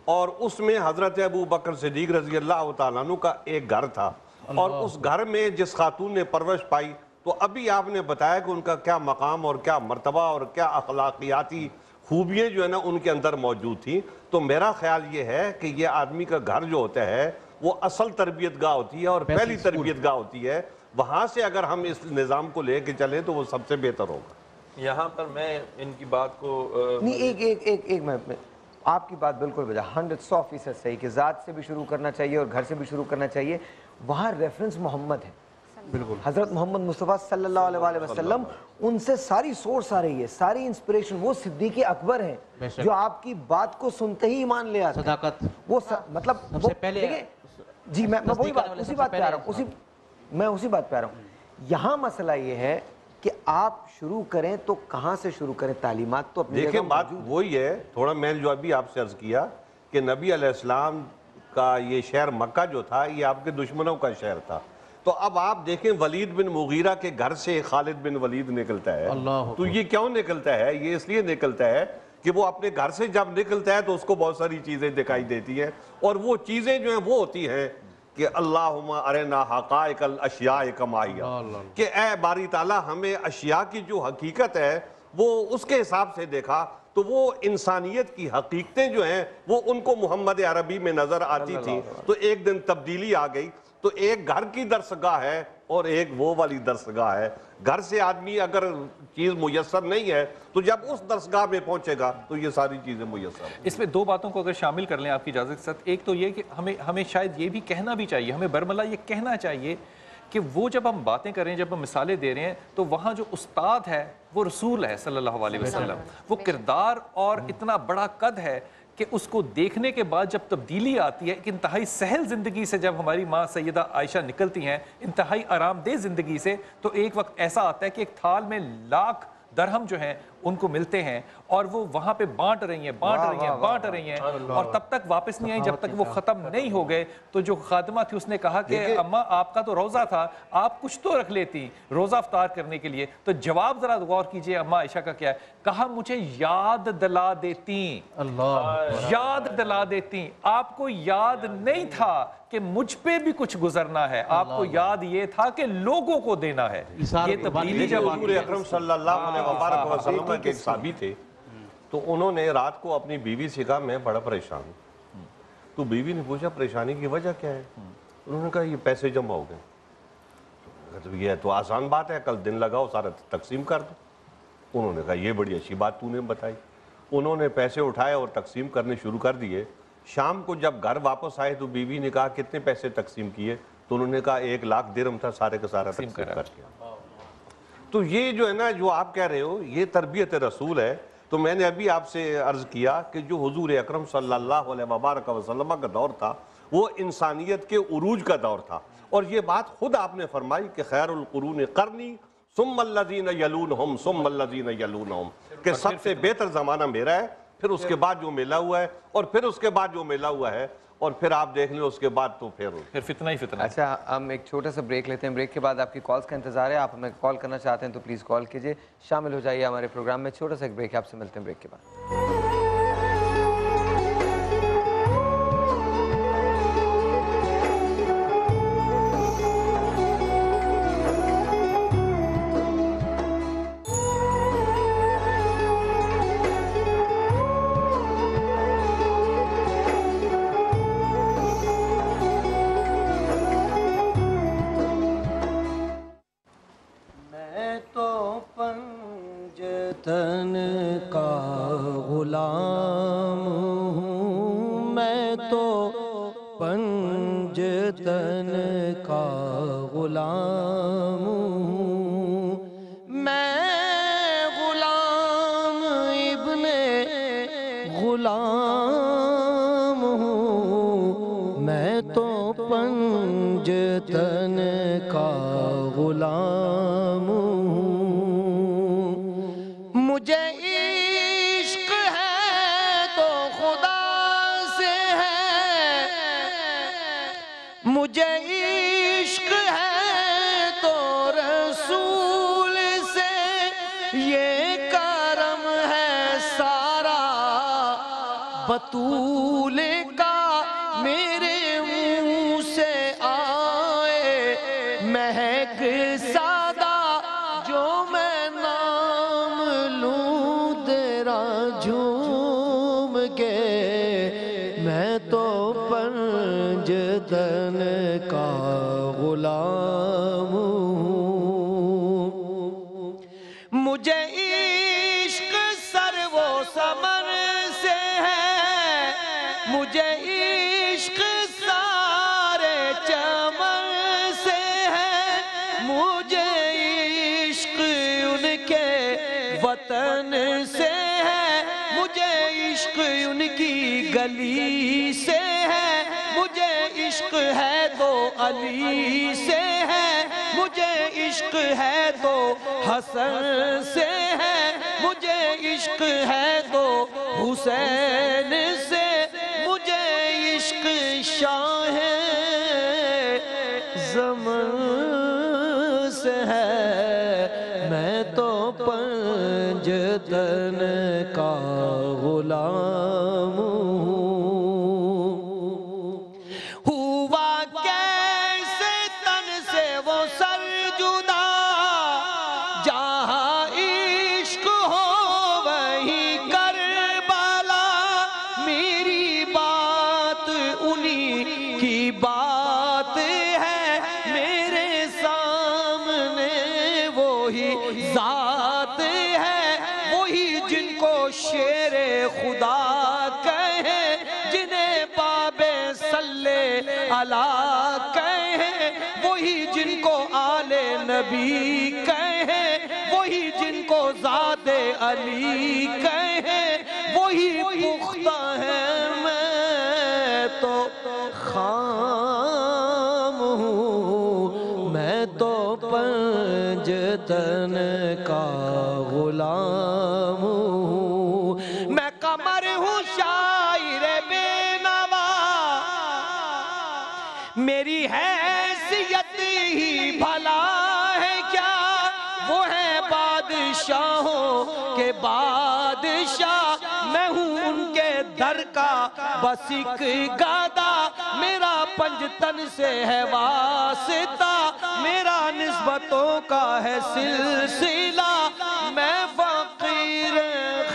اور اس میں حضرت ابو بکر صدیق رضی اللہ تعالیٰ عنہ کا ایک گھر تھا, اور اس گھر میں جس خاتون نے پرورش پائی تو ابھی آپ نے بتایا کہ ان کا کیا مقام اور کیا مرتبہ اور کیا اخلاقیاتی خوبیاں جو ہے نا ان کے اندر موجود تھیں. تو میرا خیال یہ ہے کہ یہ آدمی کا گھر جو ہوتا ہے وہ اصل تربیت گاہ ہوتی ہے اور پہلی تربیت گاہ ہوتی ہے. وہاں سے اگر ہم اس نظام کو لے کے چلیں تو وہ سب سے بہتر ہوگا. یہاں پر میں ان کی بات کو نہیں ایک میں آپ کی بات بالکل بجا 100% صحیح کہ ذات سے بھی شروع کرنا چاہیے اور گھر سے بھی شروع کرنا چاہیے. وہاں ریفرنس محمد ہے, بالکل حضرت محمد مصطفیٰ صلی اللہ علیہ وسلم, ان سے ساری سورس آ رہی ہے, ساری انسپریشن. وہ صدیق اکبر ہیں جو آپ کی بات کو سنتے ہی ایمان لے آتے ہیں. وہ مطلب جی میں اسی بات پہ آ رہا ہوں. یہاں مسئلہ یہ ہے کہ آپ شروع کریں تو کہاں سے شروع کریں؟ تعلیمات تو اپنی دیکھیں بات وہی ہے. تھوڑا میں جو ابھی آپ سے عرض کیا کہ نبی علیہ السلام کا یہ شہر مکہ جو تھا یہ آپ کے دشمنوں کا شہر تھا. تو اب آپ دیکھیں ولید بن مغیرہ کے گھر سے خالد بن ولید نکلتا ہے. تو یہ کیوں نکلتا ہے؟ یہ اس لیے نکلتا ہے کہ وہ اپنے گھر سے جب نکلتا ہے تو اس کو بہت ساری چیزیں دکھائی دیتی ہیں, اور وہ چیزیں جو ہیں وہ ہوتی ہیں کہ اللہم ارنا حقائق الاشیاء کما ہی، کہ اے باری تعالیٰ ہمیں اشیاء کی جو حقیقت ہے وہ اس کے حساب سے دیکھا، تو وہ انسانیت کی حقیقتیں جو ہیں وہ ان کو محمد عربی میں نظر آتی تھی، تو ایک دن تبدیلی آ گئی۔ تو ایک گھر کی درسگاہ ہے اور ایک وہ والی درسگاہ ہے۔ گھر سے آدمی اگر چیز میسر نہیں ہے تو جب اس درسگاہ میں پہنچے گا تو یہ ساری چیزیں میسر ہیں۔ اس میں دو باتوں کو اگر شامل کر لیں آپ کی اجازت کے ساتھ، ایک تو یہ کہ ہمیں شاید یہ بھی کہنا بھی چاہیے، ہمیں برملا یہ کہنا چاہیے کہ وہ جب ہم باتیں کر رہے ہیں، جب ہم مثالیں دے رہے ہیں، تو وہاں جو استاد ہے وہ رسول ہے صلی اللہ علیہ وسلم، وہ کردار اور اتنا بڑا قد ہے کہ اس کو دیکھنے کے بعد جب تبدیلی آتی ہے، ایک انتہائی سہل زندگی سے جب ہماری ماں سیدہ عائشہ نکلتی ہیں، انتہائی آرام دہ زندگی سے، تو ایک وقت ایسا آتا ہے کہ ایک تھال میں لاکھ درہم جو ہیں ان کو ملتے ہیں اور وہ وہاں پہ بانٹ رہی ہیں اور تب تک واپس نہیں آئیں جب تک وہ ختم نہیں ہو گئے۔ تو جو خادمہ تھی اس نے کہا کہ اماں آپ کا تو روزہ تھا، آپ کچھ تو رکھ لیتی روزہ افطار کرنے کے لیے۔ تو جواب ذرا غور کیجئے اماں عائشہ کا کیا ہے، کہا مجھے یاد دلا دیتی، یاد دلا دیتی۔ آپ کو یاد نہیں تھا کہ مجھ پہ بھی کچھ گزرنا ہے، آپ کو یاد یہ تھا کہ لوگوں کو دینا ہے۔ یہ تبدیلی جب حضور اکرم صلی اللہ علیہ وسلم کے ایک صحابی تھے، تو انہوں نے رات کو اپنی بیوی سے کہا میں بڑا پریشان ہوں۔ تو بیوی نے پوچھا پریشانی کی وجہ کیا ہے؟ انہوں نے کہا یہ پیسے جمع ہو گئے۔ یہ تو آسان بات ہے، کل دن لگاؤ سارا تقسیم کر دو۔ انہوں نے کہا یہ بڑی اچھی بات تو نے بتائی۔ انہوں نے پیسے اٹھائے اور تقسیم کرنے شروع کر دیے۔ شام کو جب گھر واپس آئے تو بیوی نے کہا کتنے پیسے تقسیم کیے؟ تو انہوں نے کہا 1,00,000 درہم تھا، سارے کا سارا تقسیم کر دیا۔ تو یہ جو ہے نا جو آپ کہہ رہے ہو یہ تربیت رسول ہے۔ تو میں نے ابھی آپ سے عرض کیا کہ جو حضور اکرم صلی اللہ علیہ وبارک وسلم کا دور تھا وہ انسانیت کے عروج کا دور تھا، اور یہ بات خود آپ نے فرمائی کہ خیر القرون قرنی ثم الذین یلونہم ثم الذین یلونہم، کہ سب سے بہتر زمانہ میرا ہے، پھر اس کے بعد جو ملا ہوا ہے، اور پھر اس کے بعد جو ملا ہوا ہے، اور پھر آپ دیکھ لیں اس کے بعد تو پھر فتنہ ہی فتنہ۔ اچھا ہم ایک چھوٹا سا بریک لیتے ہیں، بریک کے بعد آپ کی کالز کا انتظار ہے۔ آپ ہمیں کال کرنا چاہتے ہیں تو پلیز کال کیجئے، شامل ہو جائیے ہمارے پروگرام میں۔ چھوٹا سا ایک بریک، آپ سے ملتے ہیں بریک کے بعد۔ تن کا غلام ہوں، میں تو پنجتن کا غلام ہوں، میں غلام ابن غلام ہوں، میں تو پنجتن کا غلام ہوں، مجھے عشق ہے تو خدا سے ہے، مجھے عشق ہے تو رسول سے، یہ کرم ہے سارا بطول کا، میرے منہ سے آئے مہک سادہ، جو میں نام لوں تیرا جھوم کے، میں تو پنجتن کا غلام ہوں، مجھے عشق سر و سمر سے ہے، مجھے عشق سارے چمن سے ہے، مجھے عشق ان کے وطن سے ہے، مجھے عشق ان کی گلی سے ہے، مجھے عشق ہے تو علی سے ہے، مجھے عشق ہے تو حسن سے ہے، مجھے عشق ہے تو حسین سے، مجھے عشق شاہ زمن سے ہے، میں تو پنجتن کا غلام ہوں، ہوا کیا وہ شیر خدا کہیں، جنہیں باب صلی علی کہیں، وہی جن کو آل نبی کہیں، وہی جن کو ذات علی کہیں، وہی پختہ ہے، میں تو خام ہوں، میں تو پنجتن کا غلام ہوں، میں قمر ہوں شاعر بے نوا، میری حیثیت ہی بھلا ہے کیا، وہ ہے بادشاہوں کے بادشاہ، میں ہوں ان کے در کا بس ایک گادا، میرا پنجتن سے ہے واسطہ، میرا نسبتوں کا ہے سلسلہ، میں فقیر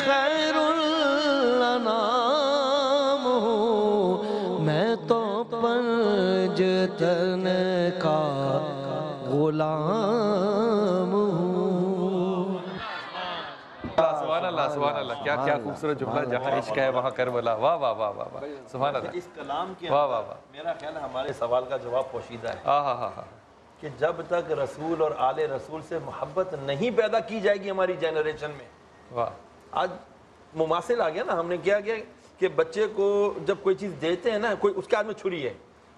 خیر الانام ہوں، میں تو پنجتن کا غلام ہوں۔ سبحان اللہ سبحان اللہ، کیا کیا خوبصورت جملہ، جہاں عشق ہے وہاں کربلا، واہ واہ واہ واہ واہ، سبحان اللہ۔ اس کلام کے واہ واہ واہ، میرا خیال ہے ہمارے سوال کا جواب پوشیدہ ہے ہاں ہاں ہاں، کہ جب تک رسول اور آل رسول سے محبت نہیں پیدا کی جائے گی ہماری جنریشن میں، واہ، آج مماثل آ گیا نا، ہم نے کیا کیا کہ بچے کو جب کوئی چیز دیتے ہیں نا، کوئی اس کے ہاتھ میں چھری ہے،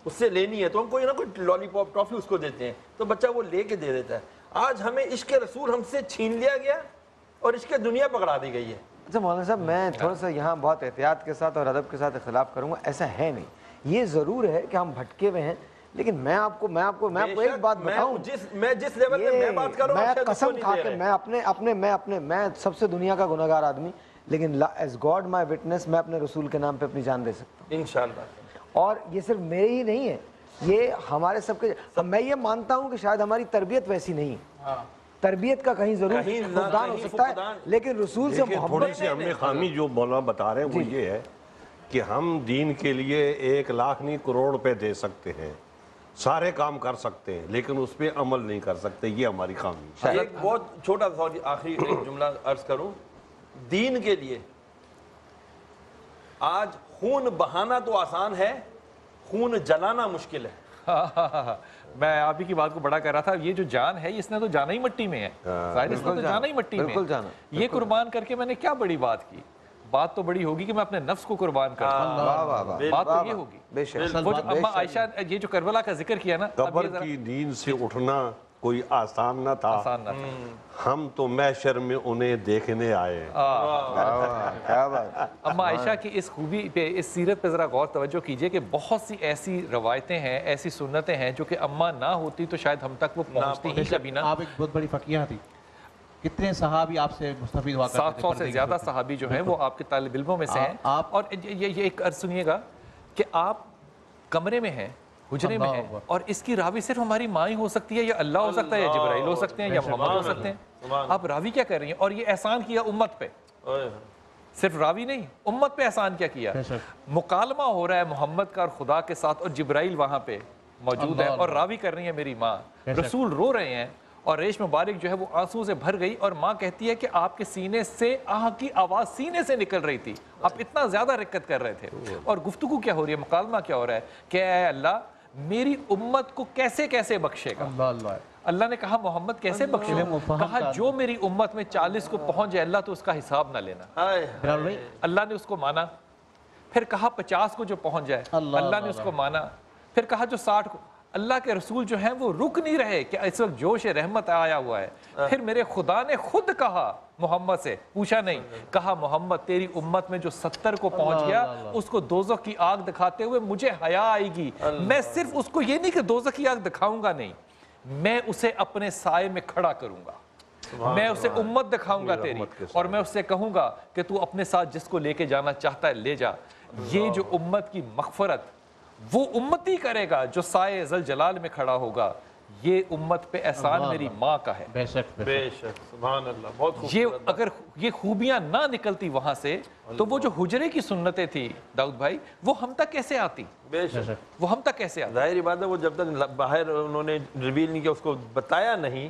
اس سے لینی ہے تو ہم کوئی نا کوئی لالی پاپ ٹافی اس کو دیتے ہیں تو بچہ وہ لے کے دے دیتا ہے۔ آج ہمیں عشق رسول ہم سے چھین لیا گیا اور عشق دنیا پکڑا دی گئی ہے۔ اچھا مولانا صاحب، میں تھوڑا سا یہاں بہت احتیاط کے ساتھ اور ادب کے ساتھ اختلاف کروں گا، ایسا ہے نہیں، یہ ضرور ہے کہ ہم بھٹکے ہوئے ہیں، لیکن میں آپ کو ایک بات بتاؤں، میں جس لیول پہ میں بات کر رہا ہوں، میں قسم کھا کے میں سب سے دنیا کا گناہگار آدمی، لیکن ایز گاڈ مائی وٹنس، میں اپنے رسول کے نام پہ اپنی جان دے سکتا ہوں انشاءاللہ۔ اور یہ صرف میرے ہی نہیں ہے، یہ ہمارے سب کے، میں یہ مانتا ہوں کہ شاید ہماری تربیت ویسی نہیں ہے، تربیت کا کہیں ضرور فقدان ہو سکتا ہے، لیکن رسول سے محبت، تھوڑی سی ہمیں خامی جو مولانا بتا رہے ہیں وہ یہ ہے کہ ہم دین کے لیے 1 لاکھ نہیں کروڑ روپے دے سکتے ہیں، سارے کام کر سکتے ہیں، لیکن اس پہ عمل نہیں کر سکتے، یہ ہماری خامی ہے۔ ایک بہت چھوٹا سا آخری ایک جملہ عرض کروں، دین کے لیے آج خون بہانا تو آسان ہے، خون جلانا مشکل ہے۔ میں آپ ہی کی بات کو بڑا کر رہا تھا، یہ جو جان ہے اس نے تو جانا ہی مٹی میں ہے، ظاہر اس نے تو جانا ہی مٹی میں ہے، یہ قربان کر کے میں نے کیا بڑی بات کی، بات تو بڑی ہوگی کہ میں اپنے نفس کو قربان کرتا ہوں، بات تو یہ ہوگی۔ وہ جو اماں عائشہ، یہ جو کربلا کا ذکر کیا نا، قبر کی نیند سے اٹھنا کوئی آسان نہ تھا، ہم تو محشر میں انہیں دیکھنے آئے۔ اماں عائشہ کی اس خوبی پہ، اس سیرت پہ ذرا غور توجہ کیجئے کہ بہت سی ایسی روایتیں ہیں، ایسی سنتیں ہیں جو کہ اماں نہ ہوتی تو شاید ہم تک وہ پہنچتی ہی کبھی نہ۔ آپ ایک بہت بڑی فقیہ تھی، کتنے صحابی آپ سے مستفید ہوا کرتے تھے؟ 700 سے زیادہ صحابی جو ہیں وہ آپ کے طالب علموں میں سے ہیں، اور یہ ایک عرض سنیے گا کہ آپ کمرے میں ہیں، حجرے میں ہیں، اور اس کی راوی صرف ہماری ماں ہی ہو سکتی ہے، یا اللہ ہو سکتا ہے، یا جبرائیل ہو سکتے ہیں، یا محمد ہو سکتے ہیں، آپ راوی کیا کر رہی ہیں؟ اور یہ احسان کیا امت پہ، صرف راوی نہیں، امت پہ احسان کیا کیا، مکالمہ ہو رہا ہے محمد کا اور خدا کے ساتھ، اور جبرائیل وہاں پہ موجود ہے، اور راوی کر رہی ہیں میری ماں، رسول رو رہے ہیں، اور ریش مبارک جو ہے وہ آنسو سے بھر گئی، اور ماں کہتی ہے کہ آپ کے سینے سے آہ کی آواز سینے سے نکل رہی تھی، آپ اتنا زیادہ رکت کر رہے تھے، اور گفتگو کیا ہو رہی ہے، مکالمہ کیا ہو رہا ہے کہ اے اللہ میری امت کو کیسے کیسے بخشے گا۔ اللہ نے کہا محمد کیسے بخشے گا؟ کہا جو میری امت میں 40 کو پہنچ جائے اللہ تو اس کا حساب نہ لینا۔ اللہ نے اس کو مانا، پھر کہا 50 کو جو پہنچ جائے اللہ نے اس کو مانا، پھر کہا جو 60 کو۔ اللہ کے رسول جو ہیں وہ رک نہیں رہے کہ اس وقت جوش رحمت آیا ہوا ہے، پھر میرے خدا نے خود کہا محمد سے، پوچھا نہیں، کہا محمد تیری امت میں جو 70 کو پہنچ گیا اس کو دوزخ کی آگ دکھاتے ہوئے مجھے حیا آئے گی، میں صرف اس کو یہ نہیں کہ دوزخ کی آگ دکھاؤں گا، نہیں، میں اسے اپنے سائے میں کھڑا کروں گا، میں اسے امت دکھاؤں گا تیری، اور میں اس سے کہوں گا کہ تو اپنے ساتھ جس کو لے کے جانا چاہتا ہے لے جا۔ یہ جو امت کی مغفرت وہ امتی کرے گا جو سائے ذل جلال میں کھڑا ہوگا، یہ امت پہ احسان میری ماں کا ہے۔ بے شک سبحان اللہ، بہت خوب۔ یہ اگر یہ خوبیاں نہ نکلتی وہاں سے تو وہ جو حجرے کی سنتیں تھی داؤد بھائی، وہ ہم تک کیسے آتی؟ بے شک وہ ہم تک کیسے آتی؟ ظاہری بات ہے، وہ جب تک باہر انہوں نے ریویل نہیں کیا، اس کو بتایا نہیں،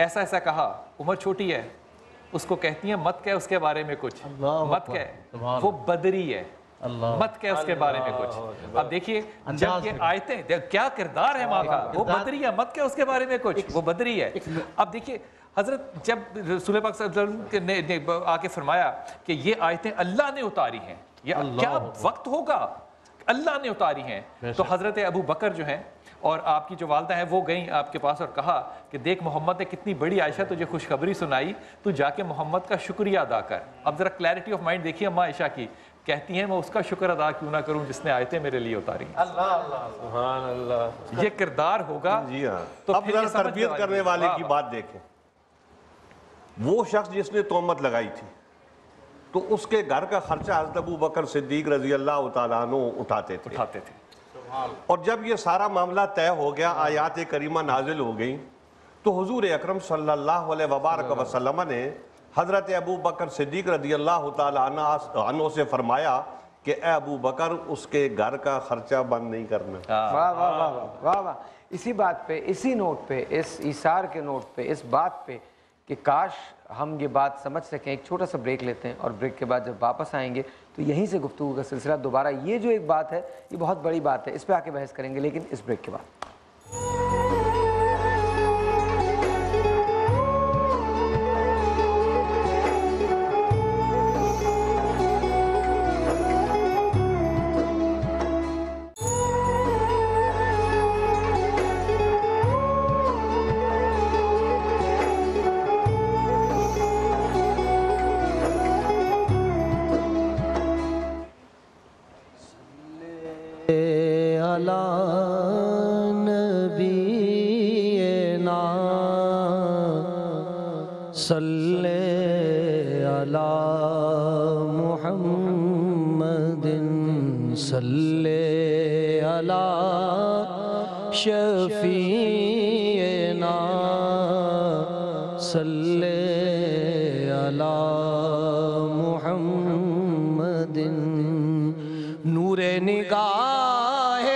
ایسا ایسا کہا، عمر چھوٹی ہے، اس کو کہتی ہیں مت کہہ اس کے بارے میں کچھ، مت کہہ، وہ بدری ہے، مت کہہ اس کے بارے میں کچھ۔ اب دیکھیے جب یہ آیتیں، کیا کردار ہے ماں کا، وہ بدری ہے، مت کہہ اس کے بارے میں کچھ، وہ بدری ہے۔ اب دیکھیے حضرت جب رسول پاک صلی اللہ علیہ وسلم نے آ کے فرمایا کہ یہ آیتیں اللہ نے اتاری ہیں، یہ کیا وقت ہوگا، اللہ نے اتاری ہیں، تو حضرت ابو بکر جو ہیں اور آپ کی جو والدہ ہیں وہ گئیں آپ کے پاس اور کہا کہ دیکھ محمد نے کتنی بڑی عائشہ تجھے خوشخبری سنائی، تو جا کے محمد کا شکریہ ادا کر۔ اب ذرا کلیئرٹی آف مائنڈ دیکھیے اماں عائشہ کی، کہتی ہیں میں اس کا شکر ادا کیوں نہ کروں جس نے آیتیں میرے لیے اتاری ہیں۔ اللہ اللہ سبحان اللہ، یہ کردار ہوگا۔ جی ہاں، تو اب ذرا تربیت کرنے والے کی بات دیکھیں، وہ شخص جس نے تہمت لگائی تھی تو اس کے گھر کا خرچہ حضرت ابو بکر صدیق رضی اللہ تعالیٰ عنہ اٹھاتے تھے، اور جب یہ سارا معاملہ طے ہو گیا، آیات کریمہ نازل ہو گئیں، تو حضور اکرم صلی اللہ علیہ وبارک وسلم نے حضرت ابو بکر صدیق رضی اللہ تعالیٰ عنہ سے فرمایا کہ اے ابو بکر اس کے گھر کا خرچہ بند نہیں کرنا۔ واہ واہ واہ واہ واہ، اسی بات پہ، اسی نوٹ پہ، اس ایثار کے نوٹ پہ، اس بات پہ کہ کاش ہم یہ بات سمجھ سکیں، ایک چھوٹا سا بریک لیتے ہیں، اور بریک کے بعد جب واپس آئیں گے تو یہیں سے گفتگو کا سلسلہ دوبارہ، یہ جو ایک بات ہے یہ بہت بڑی بات ہے، اس پہ آ کے بحث کریں گے، لیکن اس بریک کے بعد۔ صلی علی محمد صلی علی شفیعنا صلی علی محمد نور نگاہ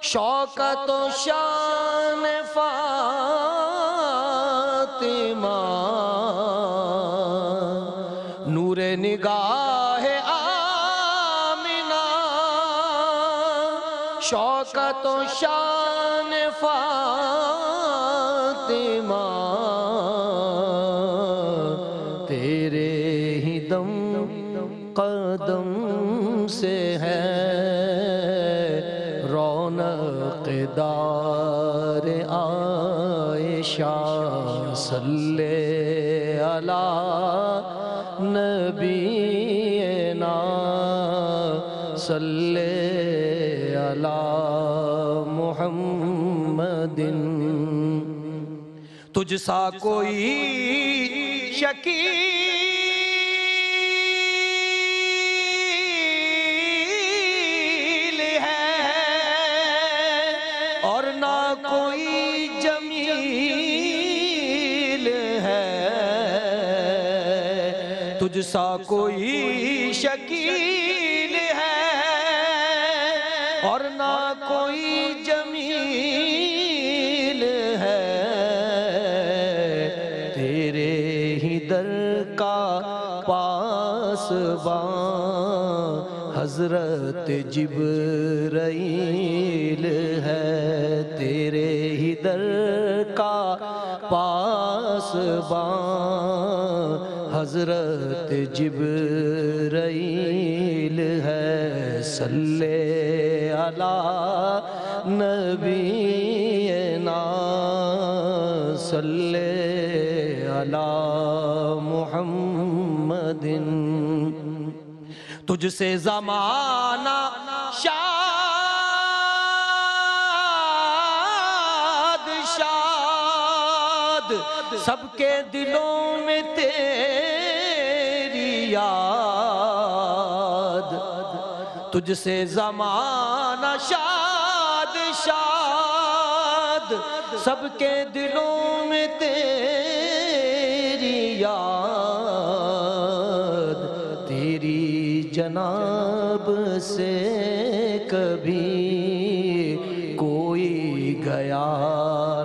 شوکت و شان فاطمہ نور نگاہ آمنہ شوکت و شان فاطمہ تیرے ہی دم قدم سے ہے رونق دار عائشہ صلی علی نبینا صلی علی محمد تجھ سا کوئی شکیل ہے اور نہ کوئی جمیل ہے تجھ سا کوئی شکیل ہے اور نہ کوئی جمیل ہے تیرے ہی در کا پاسبان حضرت جبرائیل ہے تیرے ہی در کا پاسبان حضرت جبرائیل ہے صلی علی نبینا صلی علی محمد تجھ سے زمانہ شاد شاد سب کے دلوں میں تیری یاد تجھ سے زمانہ شاد شاد سب کے دلوں میں تیری یاد تیری جناب سے کبھی کوئی گیا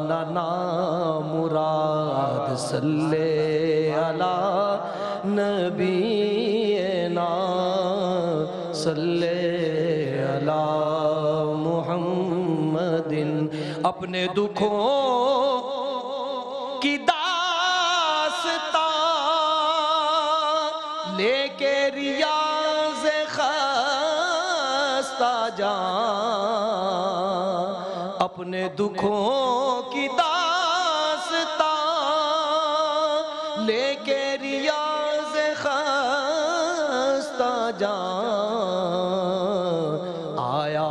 نہ نامراد صلی علی نبینا صلی علی محمد اپنے دکھوں کی داستان لے کے ریاض خستہ جان اپنے دکھوں کی داستان لے کے ریاض خستہ جان آیا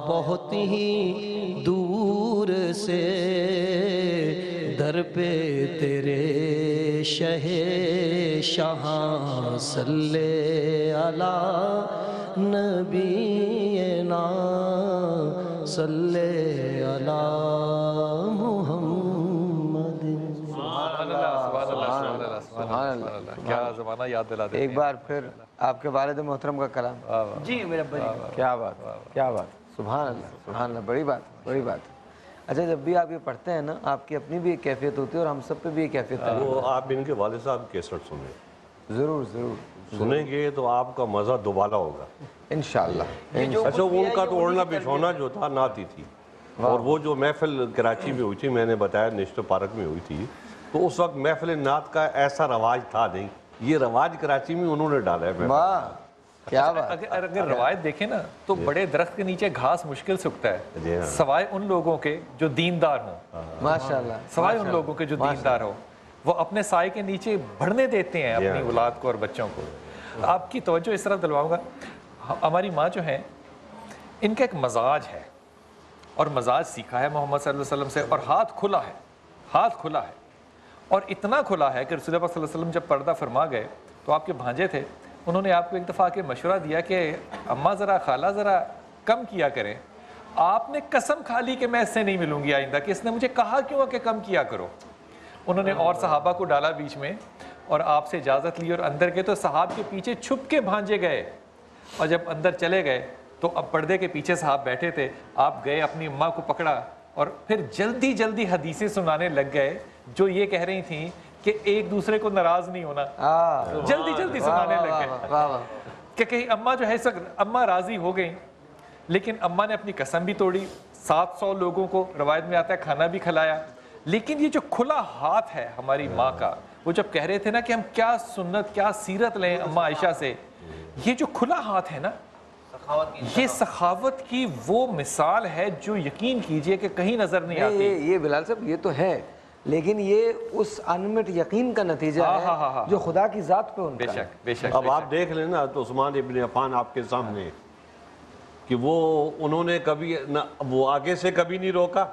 بہت ہی دور سے در پہ تیرے شہ شہاں صلی علی نبینا صلی علی محمد. سبحان اللہ. کیا زمانہ یاد دلا دے. ایک بار پھر آپ کے والد محترم کا کلام. جی میرا بھائی. کیا بات کیا بات. سبحان اللہ سبحان اللہ. بڑی بات بڑی بات. اچھا جب بھی آپ یہ پڑھتے ہیں نا آپ کی اپنی بھی ایک کیفیت ہوتی ہے اور ہم سب پہ بھی ایک کیفیت ہے. وہ آپ ان کے والد صاحب کیسٹ سنیں. ضرور ضرور سنیں گے تو آپ کا مزہ دوبالا ہوگا انشاءاللہ. اچھا وہ ان کا تو اوڑھنا بچھونا جو تھا نعت ہی تھی. اور وہ جو محفل کراچی میں ہوئی تھی میں نے بتایا نیشنل پارک میں ہوئی تھی تو اس وقت محفل نعت کا ایسا رواج تھا نہیں. یہ رواج کراچی میں انہوں نے ڈالا ہے. واہ کیا بات. اگر روایت دیکھیں نا تو بڑے درخت کے نیچے گھاس مشکل سے اگتا ہے سوائے ان لوگوں کے جو دیندار ہوں. ماشاءاللہ. سوائے ان لوگوں کے جو دیندار ہوں وہ اپنے سائے کے نیچے بڑھنے دیتے ہیں اپنی اولاد کو اور بچوں کو. آپ کی توجہ اس طرف دلواؤں گا. ہماری ماں جو ہیں ان کا ایک مزاج ہے اور مزاج سیکھا ہے محمد صلی اللہ علیہ وسلم سے اور ہاتھ کھلا ہے. ہاتھ کھلا ہے اور اتنا کھلا ہے کہ رسول اللہ صلی اللہ علیہ وسلم جب پردہ فرما گئے تو آپ کے بھانجے تھے انہوں نے آپ کو ایک دفعہ کے مشورہ دیا کہ اماں ذرا خالہ ذرا کم کیا کریں. آپ نے قسم کھا لی کہ میں اس سے نہیں ملوں گی آئندہ کہ اس نے مجھے کہا کیوں کہ کم کیا کرو. انہوں نے اور صحابہ کو ڈالا بیچ میں اور آپ سے اجازت لی اور اندر گئے تو صحاب کے پیچھے چھپ کے بھانجے گئے اور جب اندر چلے گئے تو اب پردے کے پیچھے صحاب بیٹھے تھے. آپ گئے اپنی اماں کو پکڑا اور پھر جلدی جلدی حدیثیں سنانے لگ گئے جو یہ کہہ رہی تھیں کہ ایک دوسرے کو ناراض نہیں ہونا. جلدی جلدی سنانے لگ گئے کہ کہیں اماں جو ہے اماں راضی ہو گئیں لیکن اماں نے اپنی قسم بھی توڑی. 700 لوگوں کو روایت میں آتا ہے کھانا بھی کھلایا. لیکن یہ جو کھلا ہاتھ ہے ہماری ماں کا وہ جب کہہ رہے تھے نا کہ ہم کیا سنت کیا سیرت لیں اماں عائشہ سے یہ جو کھلا ہاتھ ہے نا یہ سخاوت کی وہ مثال ہے جو یقین کیجئے کہ کہیں نظر نہیں آتی. یہ بلال صاحب یہ تو ہے لیکن یہ اس انمٹ یقین کا نتیجہ ہے جو خدا کی ذات پہ ان کا. بے شک. اب آپ دیکھ لیں نا تو عثمان ابن عفان آپ کے سامنے کہ وہ انہوں نے کبھی وہ آگے سے کبھی نہیں روکا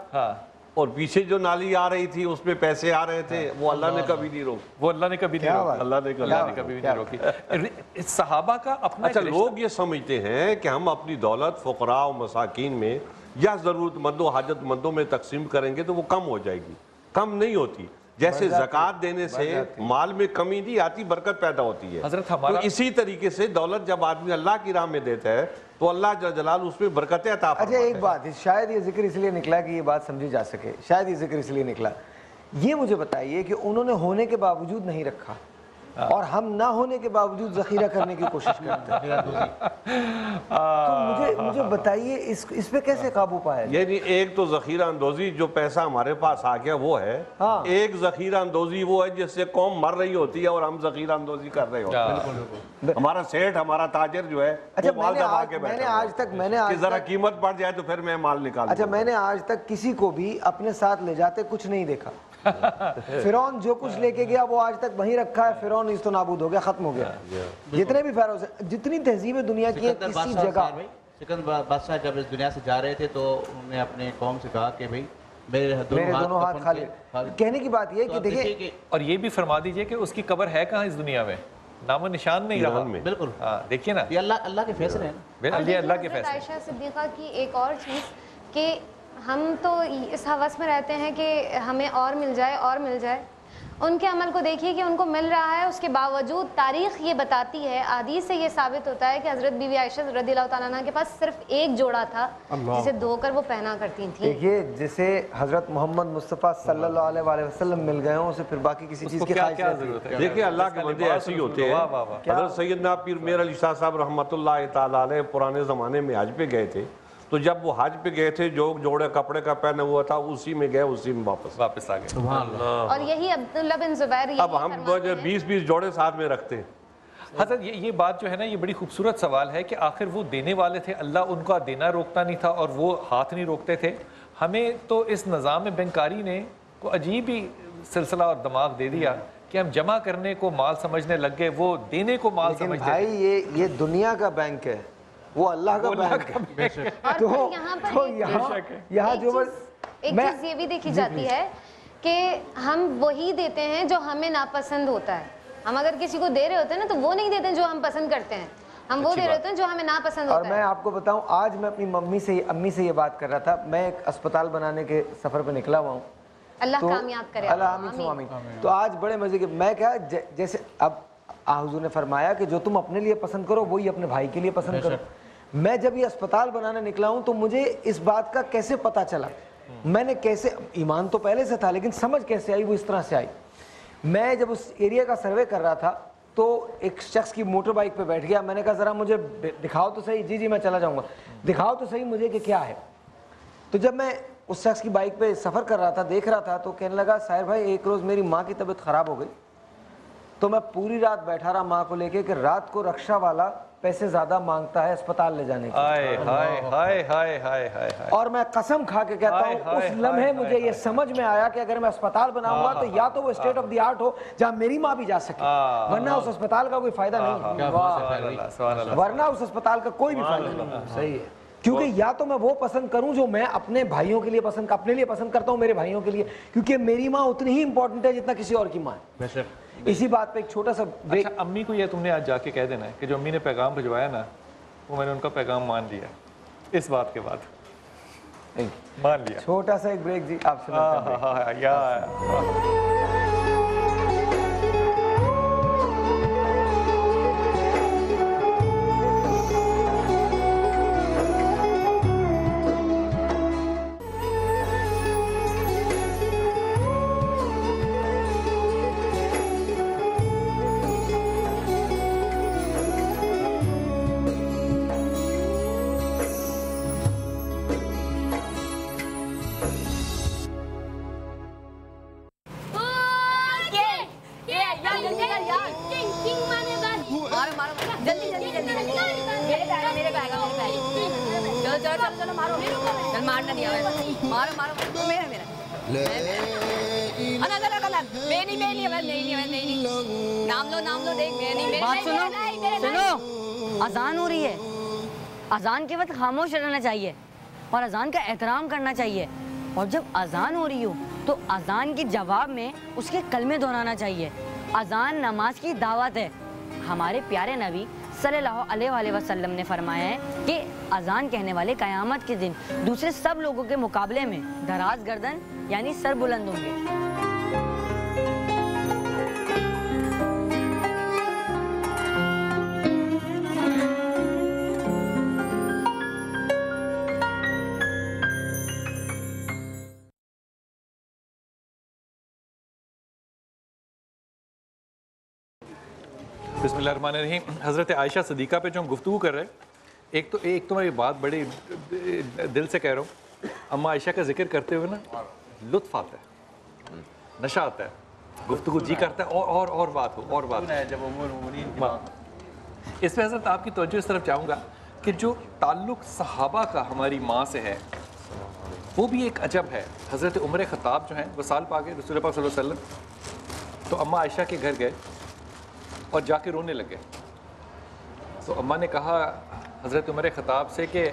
اور پیچھے جو نالی آ رہی تھی اس میں پیسے آ رہے تھے وہ اللہ نے کبھی نہیں روکی. وہ اللہ نے کبھی نہیں روکی. اللہ نے کبھی نہیں روکی. صحابہ کا اپنا. اچھا لوگ یہ سمجھتے ہیں کہ ہم اپنی دولت فقراء و مساکین میں یا ضرورت مندوں حاجت مندوں میں تقسیم کریں گے تو وہ کم ہو جائے گی. کم نہیں ہوتی. جیسے زکوٰۃ دینے سے مال میں کمی نہیں آتی برکت پیدا ہوتی ہے. تو اسی طریقے سے دولت جب آدمی اللہ کی راہ میں دیتا ہے تو اللہ جل جلالہ اس میں برکتیں عطا فرماتا ہے. اچھا ایک بات شاید یہ ذکر اس لیے نکلا کہ یہ بات سمجھی جا سکے. شاید یہ ذکر اس لیے نکلا. یہ مجھے بتائیے کہ انہوں نے ہونے کے باوجود نہیں رکھا اور ہم نہ ہونے کے باوجود ذخیرہ کرنے کی کوشش کرتے ہیں. تو مجھے بتائیے اس پہ کیسے قابو پایا؟ یعنی ایک تو ذخیرہ اندوزی جو پیسہ ہمارے پاس آ گیا وہ ہے. ایک ذخیرہ اندوزی وہ ہے جس سے قوم مر رہی ہوتی ہے اور ہم ذخیرہ اندوزی کر رہے ہوتے ہیں. ہمارا سیٹھ ہمارا تاجر جو ہے وہ مال دبا کے بیٹھا ہے کہ ذرا قیمت بڑھ جائے تو پھر میں مال نکالوں. اچھا میں نے آج تک کسی کو بھی اپنے ساتھ لے جاتے کچھ نہیں دیکھا. فرعون جو کچھ لے کے گیا وہ آج تک وہیں رکھا ہے. فرعون اس تو نابود ہو گیا ختم ہو گیا. جتنے بھی فیروز جتنی تہذیبیں دنیا کی ہیں کسی جگہ. سکندر بادشاہ جب اس دنیا سے جا رہے تھے تو انہوں نے اپنے قوم سے کہا کہ بھئی میرے دونوں ہاتھ خالی. کہنے کی بات یہ کہ دیکھیں اور یہ بھی فرما دیجئے کہ اس کی قبر ہے کہاں اس دنیا میں نام و نشان نہیں رہا. بالکل دیکھیے نا یہ اللہ کے فیصلے ہیں. اللہ کے فیصلے. عائشہ صدیقہ کی ایک اور چیز کہ ہم تو اس حوث میں رہتے ہیں کہ ہمیں اور مل جائے ان کے عمل کو دیکھیے کہ ان کو مل رہا ہے، اس کے باوجود تاریخ یہ بتاتی ہے، حدیث سے یہ ثابت ہوتا ہے کہ حضرت بی بی عائشہ رضی اللہ تعالیٰ عنہ کے پاس صرف ایک جوڑا تھا جسے دھو کر وہ پہنا کرتی تھیں۔ دیکھیے جسے حضرت محمد مصطفیٰ صلی اللہ علیہ وآلہ وسلم مل گئے ہوں اسے پھر باقی کسی چیز کی خواہش نہیں ہے۔ دیکھیں اللہ کے بندے ایسے ہی ہوتے ہیں۔ حضرت سیدنا پیر میر علی شاہ صاحب رحمۃ اللہ تعالیٰ علیہ پرانے زمانے میں حج پہ گئے تھے، تو جب وہ حج پہ گئے تھے جو جوڑے کپڑے کا پہنا ہوا تھا اسی میں گئے، اسی میں واپس آ گئے۔ اور یہی عبداللہ بن زبیر اب ہم 20 جوڑے ساتھ میں رکھتے ہیں۔ حضرت یہ بات جو ہے نا، یہ بڑی خوبصورت سوال ہے کہ آخر وہ دینے والے تھے، اللہ ان کا دینا روکتا نہیں تھا اور وہ ہاتھ نہیں روکتے تھے۔ ہمیں تو اس نظام بینکاری نے کو عجیب ہی سلسلہ اور دماغ دے دیا کہ ہم جمع کرنے کو مال سمجھنے لگ گئے، وہ دینے کو مال سمجھتے ہیں۔ بھائی یہ دنیا کا بینک ہے، وہ اللہ کا بینک ہے۔ تو یہاں جو ایک چیز یہ بھی دیکھی جاتی ہے کہ ہم وہی دیتے ہیں جو ہمیں ناپسند ہوتا ہے۔ ہم اگر کسی کو دے رہے ہوتے ہیں نا تو وہ نہیں دیتے جو ہم پسند کرتے ہیں، ہم وہ دے رہے ہوتے ہیں جو ہمیں ناپسند ہوتا ہے۔ اور میں آپ کو بتاؤں، آج میں اپنی امی سے یہ بات کر رہا تھا، میں ایک اسپتال بنانے کے سفر پہ نکلا ہوا ہوں، اللہ کامیاب کرے، اللہ آمین۔ تو آج بڑے مزے کے میں کیا جیسے اب حضور نے فرمایا کہ جو تم اپنے لیے پسند کرو وہی اپنے بھائی کے لیے پسند کرو۔ میں جب یہ اسپتال بنانے نکلا ہوں تو مجھے اس بات کا کیسے پتہ چلا، میں نے کیسے، ایمان تو پہلے سے تھا لیکن سمجھ کیسے آئی وہ اس طرح سے آئی۔ میں جب اس ایریا کا سروے کر رہا تھا تو ایک شخص کی موٹر بائک پہ بیٹھ گیا، میں نے کہا ذرا مجھے دکھاؤ تو صحیح۔ جی میں چلا جاؤں گا، دکھاؤ تو صحیح مجھے کہ کیا ہے۔ تو جب میں اس شخص کی بائک پہ سفر کر رہا تھا، دیکھ رہا تھا، تو کہنے لگا ساحر بھائی ایک روز میری ماں کی طبیعت خراب ہو گئی تو میں پوری رات بیٹھا رہا ماں کو لے کے کہ رات کو رکشہ والا پیسے زیادہ مانگتا ہے اسپتال لے جانے کے، اور میں قسم کھا کے کہتا ہوں اس لمحے مجھے یہ سمجھ میں آیا کہ اگر میں اسپتال بناؤں گا تو یا تو وہ اسٹیٹ آف دی آرٹ ہو جہاں میری ماں بھی جا سکے، ورنہ اس اسپتال کا کوئی فائدہ نہیں، ورنہ اس اسپتال کا کوئی بھی فائدہ نہیں۔ صحیح ہے، کیونکہ یا تو میں وہ پسند کروں جو میں اپنے بھائیوں کے لیے اپنے لیے پسند کرتا ہوں، میرے بھائیوں کے لیے، کیونکہ میری ماں اتنی ہی امپورٹنٹ ہے جتنا کسی اور کی ماں ہے۔ اسی بات پہ ایک چھوٹا سا اچھا، امی کو یہ تم نے آج جا کے کہہ دینا ہے کہ جو امی نے پیغام بھجوایا نا وہ میں نے ان کا پیغام مان لیا اس بات کے بعد، مان لیا۔ چھوٹا سا ایک بریک جی آپ سے اذان ہو رہی ہے، اذان کے وقت خاموش رہنا چاہیے اور اذان کا احترام کرنا چاہیے، اور جب اذان ہو رہی ہو تو اذان کے جواب میں اس کے کلمے دہرانا چاہیے۔ اذان نماز کی دعوت ہے۔ ہمارے پیارے نبی صلی اللہ علیہ وآلہ وسلم نے فرمایا ہے کہ اذان کہنے والے قیامت کے دن دوسرے سب لوگوں کے مقابلے میں دراز گردن یعنی سر بلند ہوں گے۔ بسم اللہ الرحمن الرحیم۔ حضرت عائشہ صدیقہ پہ جو ہم گفتگو کر رہے ہیں، ایک تو میں یہ بات بڑے دل سے کہہ رہا ہوں، اما عائشہ کا ذکر کرتے ہوئے نا لطف آتا ہے، نشہ آتا ہے، گفتگو جی کرتا ہے اور بات ہو اور بات ہو۔ اس میں حضرت آپ کی توجہ اس طرف چاہوں گا کہ جو تعلق صحابہ کا ہماری ماں سے ہے وہ بھی ایک عجب ہے۔ حضرت عمر خطاب جو ہیں وصال پا گئے رسول پاک صلی اللہ علیہ وسلم، تو اماں عائشہ کے گھر گئے اور جا کے رونے لگے۔ تو اماں نے کہا حضرت عمر خطاب سے کہ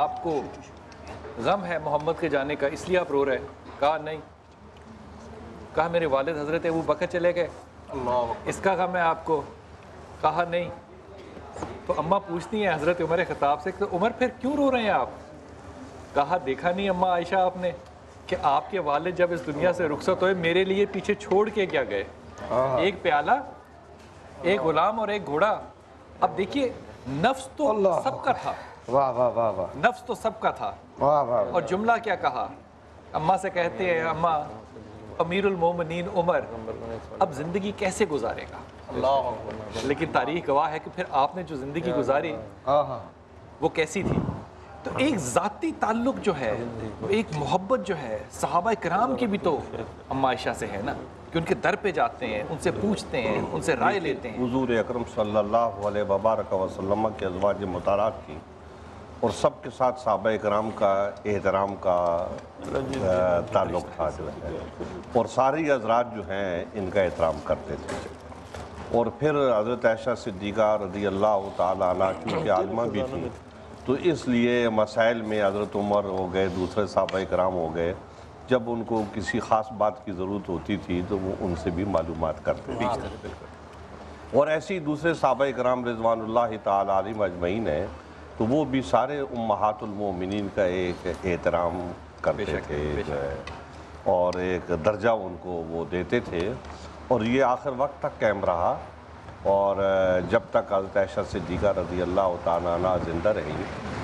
آپ کو غم ہے محمد کے جانے کا اس لیے آپ رو رہے ہیں؟ کہا نہیں۔ کہا میرے والد حضرت ابو بکر چلے گئے اس کا غم ہے آپ کو؟ کہا نہیں۔ تو اماں پوچھتی ہیں حضرت عمر خطاب سے کہ عمر پھر کیوں رو رہے ہیں آپ؟ کہا دیکھا نہیں اماں عائشہ آپ نے کہ آپ کے والد جب اس دنیا سے رخصت ہوئے میرے لیے پیچھے چھوڑ کے کیا گئے؟ ایک پیالہ، ایک غلام اور ایک گھوڑا۔ اب دیکھیے نفس تو سب کا تھا، واہ واہ واہ واہ، نفس تو سب کا تھا، واہ واہ، اور جملہ کیا کہا؟ اماں سے کہتے ہیں اماں امیر المومنین عمر اب زندگی کیسے گزارے گا؟ لیکن تاریخ گواہ ہے کہ پھر آپ نے جو زندگی گزاری وہ کیسی تھی۔ تو ایک ذاتی تعلق جو ہے، ایک محبت جو ہے صحابہ کرام کی بھی تو اماں عائشہ سے ہے نا، کہ ان کے در پہ جاتے ہیں، ان سے پوچھتے ہیں، ان سے رائے لیتے ہیں۔ حضور اکرم صلی اللہ علیہ وبارک وسلم کے ازواج مطہرات کی اور سب کے ساتھ صحابہ کرام کا احترام کا تعلق تھا جو ہے، اور ساری حضرات جو ہیں ان کا احترام کرتے تھے۔ اور پھر حضرت عائشہ صدیقہ رضی اللہ تعالیٰ عنہ کیونکہ عالمہ بھی تھی تو اس لیے مسائل میں حضرت عمر ہو گئے، دوسرے صحابہ کرام ہو گئے، جب ان کو کسی خاص بات کی ضرورت ہوتی تھی تو وہ ان سے بھی معلومات کرتے تھے۔ اور ایسی دوسرے صحابہ کرام رضوان اللہ تعالیٰ علیہم اجمعین ہیں تو وہ بھی سارے امہات المومنین کا ایک احترام کرتے تھے جو ہے، اور ایک درجہ ان کو وہ دیتے تھے، اور یہ آخر وقت تک قائم رہا۔ اور جب تک حضرت عائشہ صدیقہ رضی اللہ تعالیٰ عنہ زندہ رہی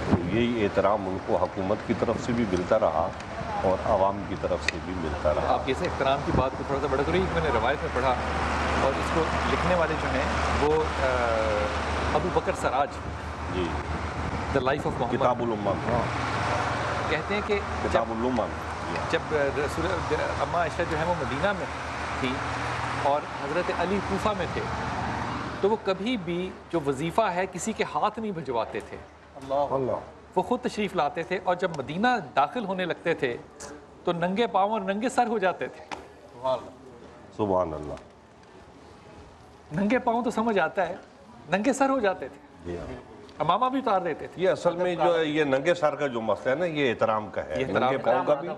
تو یہی احترام ان کو حکومت کی طرف سے بھی ملتا رہا اور عوام کی طرف سے بھی ملتا رہا۔ آپ اس احترام کی بات کو تھوڑا سا بڑا کریے، میں نے روایت میں پڑھا اور اس کو لکھنے والے جو ہیں وہ ابو بکر سراج، جی، دا لائف آف محمد، کتاب الامم کہتے ہیں کہ کتاب الامم جب اماں عائشہ جو ہے وہ مدینہ میں تھی اور حضرت علی کوفہ میں تھے تو وہ کبھی بھی جو وظیفہ ہے کسی کے ہاتھ نہیں بھجواتے تھے، وہ خود تشریف لاتے تھے، اور جب مدینہ داخل ہونے لگتے تھے تو ننگے پاؤں اور ننگے سر ہو جاتے تھے۔ سبحان اللہ، ننگے پاؤں تو سمجھ آتا ہے، ننگے سر ہو جاتے تھے، امامہ بھی اتار دیتے تھے۔ یہ اصل میں جو ہے یہ ننگے سر کا جو مسئلہ ہے نا یہ احترام کا ہے، ننگے پاؤں کا بھی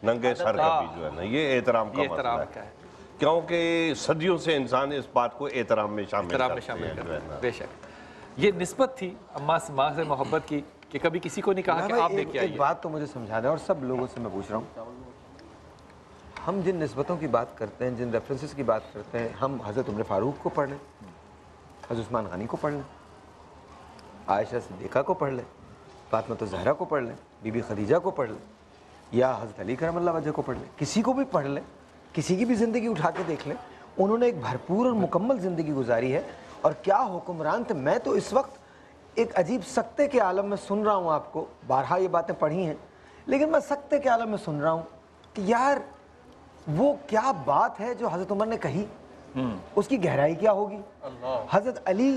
ننگے سر کا بھی جو ہے نا یہ احترام کا مسئلہ ہے، کیونکہ صدیوں سے انسان اس بات کو احترام میں شامل کرتے ہیں۔ بے شک یہ نسبت تھی اماں سے محبت کی کہ کبھی کسی کو نہیں کہا کہ آپ دیکھ کے آئیے۔ ایک بات تو مجھے سمجھا دیں، اور سب لوگوں سے میں پوچھ رہا ہوں، ہم جن نسبتوں کی بات کرتے ہیں، جن ریفرنسز کی بات کرتے ہیں، ہم حضرت عمر فاروق کو پڑھ لیں، حضرت عثمان غنی کو پڑھ لیں، عائشہ صدیقہ کو پڑھ لیں، فاطمہ الزہرا کو پڑھ لیں، بی بی خدیجہ کو پڑھ لیں، یا حضرت علی کرم اللہ وجہ کو پڑھ لیں، کسی کو بھی پڑھ لیں، کسی کی بھی زندگی اٹھا کے دیکھ لیں، انہوں نے ایک بھرپور اور مکمل زندگی گزاری ہے، اور کیا حکمران تھے۔ میں تو اس وقت ایک عجیب سکتے کے عالم میں سن رہا ہوں، آپ کو بارہا یہ باتیں پڑھی ہیں، لیکن میں سکتے کے عالم میں سن رہا ہوں کہ یار وہ کیا بات ہے جو حضرت عمر نے کہی، اس کی گہرائی کیا ہوگی، حضرت علی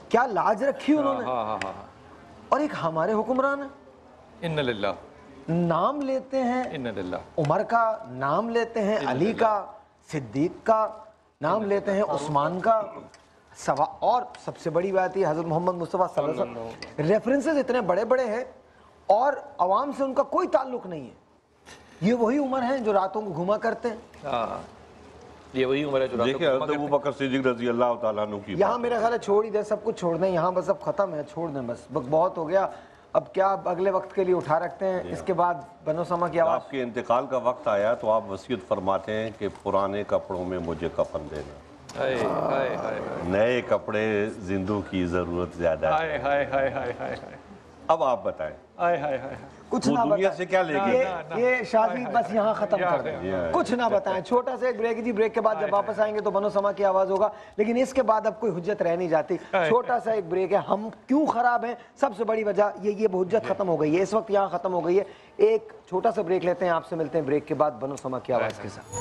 کیا لاج رکھی انہوں نے، اور ایک ہمارے حکمران ہیں، ان للہ نام لیتے ہیں عمر کا، نام لیتے ہیں علی کا، صدیق کا نام لیتے ہیں، عثمان کا، اور سب سے بڑی بات یہ حضرت محمد مصطفیٰ صلی اللہ علیہ وسلم، ریفرنسز اتنے بڑے بڑے ہیں اور عوام سے ان کا کوئی تعلق نہیں ہے۔ یہ وہی عمر ہیں جو راتوں کو گھوما کرتے ہیں، یہ وہی عمر ہے جو دیکھیں حضرت ابو بکر صدیق رضی اللہ تعالیٰ عنہ کی یہاں میرا خیال ہے چھوڑ ہی دیں، سب کچھ چھوڑ دیں، یہاں بس اب ختم ہے، چھوڑ دیں، بس بہت ہو گیا، اب کیا اگلے وقت کے لیے اٹھا رکھتے ہیں، اس کے بعد بنو سما کی آواز۔ آپ کے انتقال کا وقت آیا تو آپ وصیت فرماتے ہیں کہ پرانے کپڑوں میں مجھے کفن دینا، نئے کپڑے زندوں کی ضرورت زیادہ ہے۔ اب آپ بتائیں کچھ نہ دنیا سے کیا لے گئے؟ یہ شادی بس یہاں ختم کر دیں، کچھ نہ بتائیں، چھوٹا سا ایک بریک، جی بریک کے بعد جب واپس آئیں گے تو بنو سما کی آواز ہوگا، لیکن اس کے بعد اب کوئی حجت رہ نہیں جاتی، چھوٹا سا ایک بریک ہے۔ ہم کیوں خراب ہیں؟ سب سے بڑی وجہ یہ حجت ختم ہو گئی ہے، اس وقت یہاں ختم ہو گئی ہے۔ ایک چھوٹا سا بریک لیتے ہیں، آپ سے ملتے ہیں بریک کے بعد بنو سما کی آواز کے ساتھ۔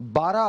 12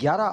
11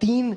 3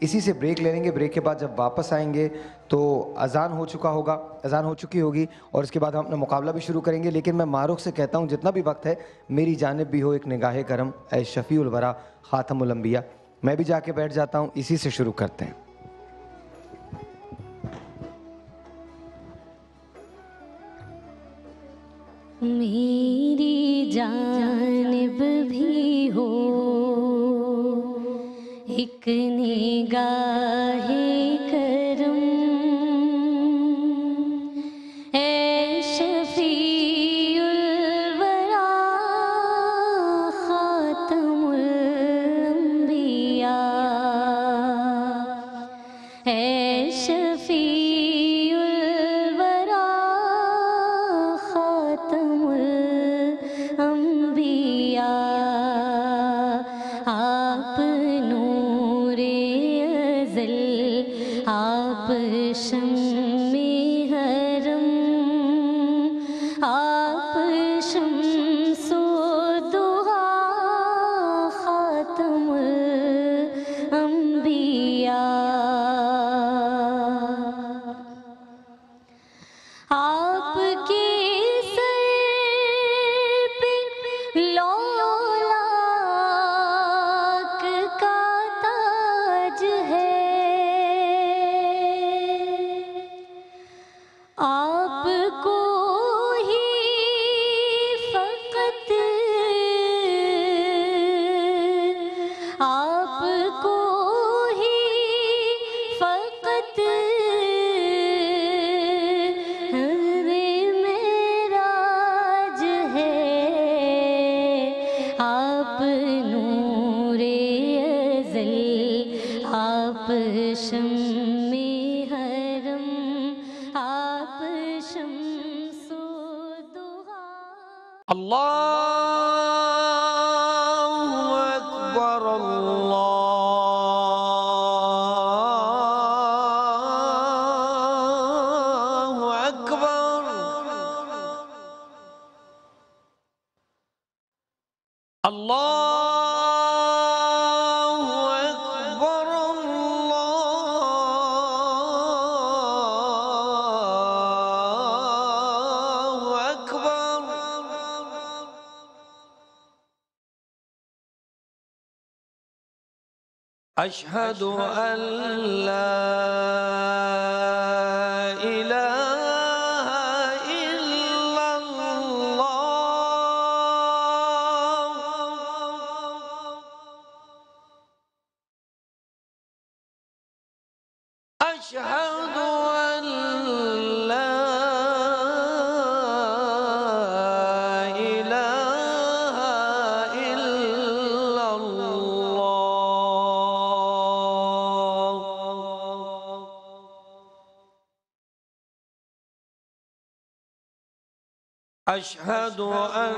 اسی سے بریک لے لیں گے. بریک کے بعد جب واپس آئیں گے تو اذان ہو چکی ہوگی اور اس کے بعد ہم اپنا مقابلہ بھی شروع کریں گے. لیکن میں معروف سے کہتا ہوں جتنا بھی وقت ہے میری جانب بھی ہو ایک نگاہ کرم اے شفیع الورا خاتم الانبیاء. میں بھی جا کے بیٹھ جاتا ہوں. اسی سے شروع کرتے ہیں. میری جانب بھی ہو ایک نگاہ کرم اے شفیع الورا خاتم الانبیاء اے شفیع الورا خاتم الانبیاء آپ نور ازل آپ شمع حرم آپ شمس و ضحا خاتم الانبیاء آپ کے سر پہ لولاک کا تاج ہے آپ کو ہی فقط آپ کو ہی فقط معراج ہے آپ نور ازل آپ شمع حرم آپ شمس و ضحا. اللہ اکبر اللہ اکبر اللہ اکبر اللہ اکبر. اشہد ان لا الہ الا اللہ اشہد ان لا الہ الا اللہ اشہد ان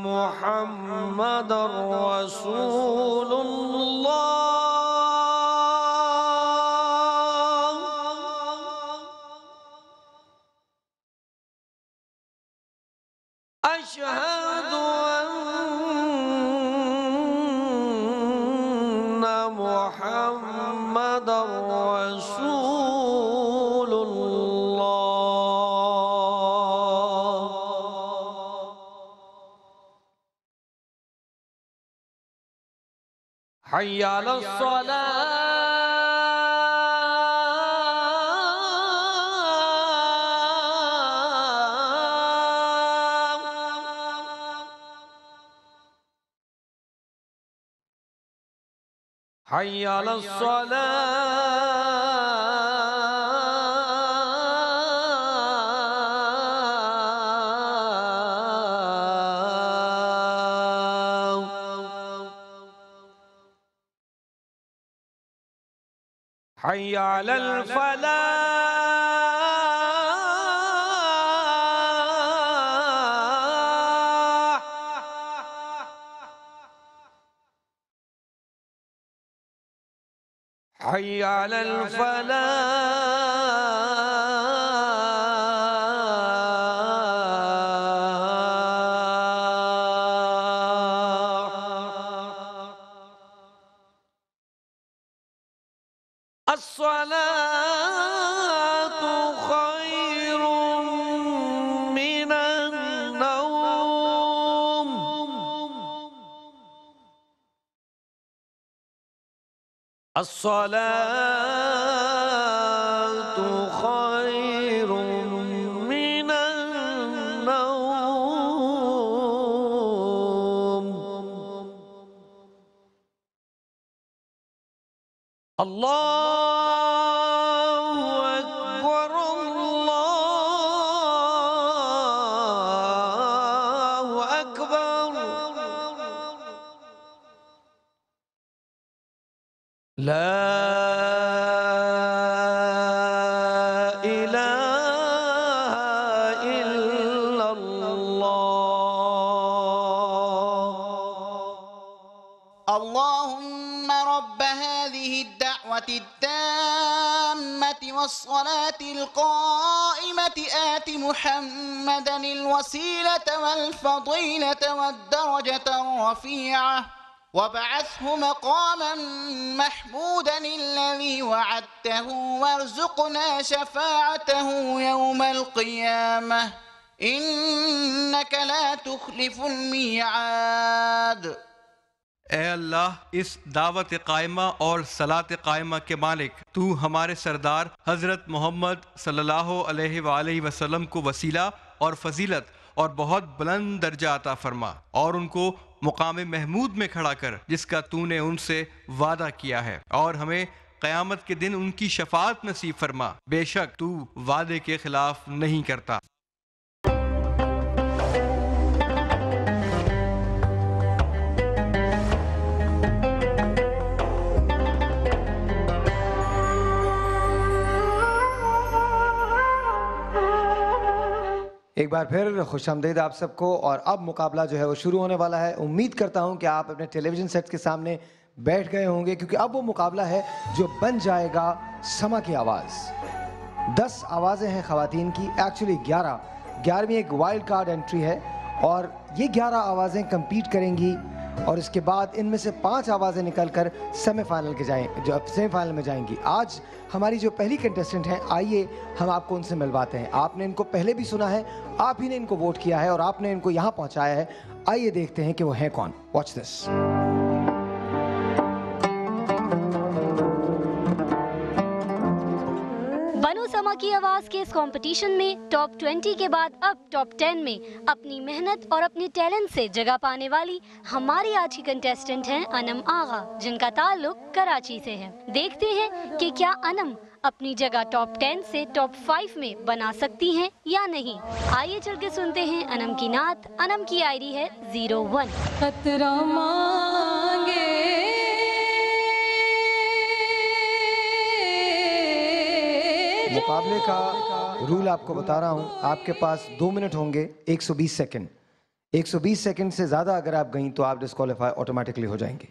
محمد رسول اللہ اشہد ان محمد رسول اللہ حی علی الصلاة حی علی الصلاة حی علی الفلاح حی علی الفلاح الصلاة خير من النوم الصلاة خير من النوم الله أكبر الله أكبر لا إله إلا الله اللهم رب هذه الدعوة التامة والصلاة القائمة آت محمدا الوسيلة والفضيلة والدرجة الرفيعة وابعثه مقاما محمودا الذي وعدته وارزقنا شفاعته يوم القيامة إنك لا تخلف الميعاد. اے اللہ اس دعوت قائمہ اور صلاۃ قائمہ کے مالک، تو ہمارے سردار حضرت محمد صلی اللہ علیہ وآلہ وسلم کو وسیلہ اور فضیلت اور بہت بلند درجہ عطا فرما، اور ان کو مقام محمود میں کھڑا کر جس کا تو نے ان سے وعدہ کیا ہے، اور ہمیں قیامت کے دن ان کی شفاعت نصیب فرما، بے شک تو وعدے کے خلاف نہیں کرتا۔ ایک بار پھر خوش آمدید آپ سب کو، اور اب مقابلہ جو ہے وہ شروع ہونے والا ہے۔ امید کرتا ہوں کہ آپ اپنے ٹیلی ویژن سیٹ کے سامنے بیٹھ گئے ہوں گے، کیونکہ اب وہ مقابلہ ہے جو بن جائے گا سما کی آواز۔ 10 آوازیں ہیں خواتین کی، ایکچولی 11ویں ایک وائلڈ کارڈ انٹری ہے، اور یہ 11 آوازیں کمپیٹ کریں گی، اور اس کے بعد ان میں سے 5 آوازیں نکل کر سیمی فائنل میں جائیں گی۔ آج ہماری جو پہلی کنٹیسٹنٹ ہیں، آئیے ہم آپ کو ان سے ملواتے ہیں۔ آپ نے ان کو پہلے بھی سنا ہے، آپ ہی نے ان کو ووٹ کیا ہے، اور آپ نے ان کو یہاں پہنچایا ہے۔ آئیے دیکھتے ہیں کہ وہ ہیں کون۔ Watch this. بنو سما کی آواز کے اس کمپٹیشن میں ٹاپ 20 کے بعد اب ٹاپ 10 میں اپنی محنت اور اپنی ٹیلنٹ سے جگہ پانے والی ہماری آج کی کنٹیسٹنٹ ہیں انم آغا، جن کا تعلق کراچی سے ہے۔ دیکھتے ہیں کہ کیا انم اپنی جگہ ٹاپ 10 سے ٹاپ 5 میں بنا سکتی ہیں یا نہیں۔ آئیے چل کے سنتے ہیں انم کی نعت۔ انم کی آئی ڈی ہے 01۔ خطرہ مانگے مقابلے کا رول آپ کو بتا رہا ہوں۔ آپ کے پاس 2 منٹ ہوں گے، 120 سیکنڈ۔ 120 سیکنڈ سے زیادہ اگر آپ گئیں تو آپ ڈسکوالیفائی آٹومیٹکلی ہو جائیں گے۔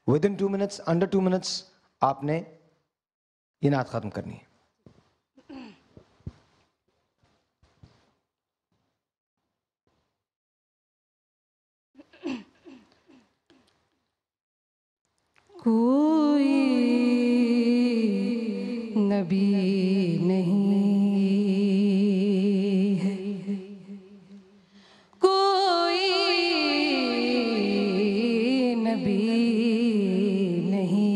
ودن 2 منٹس، انڈر 2 منٹس آپ نے یہ نعت ختم کرنی ہے۔ کوئی نبی نہیں ہے، کوئی نبی نہیں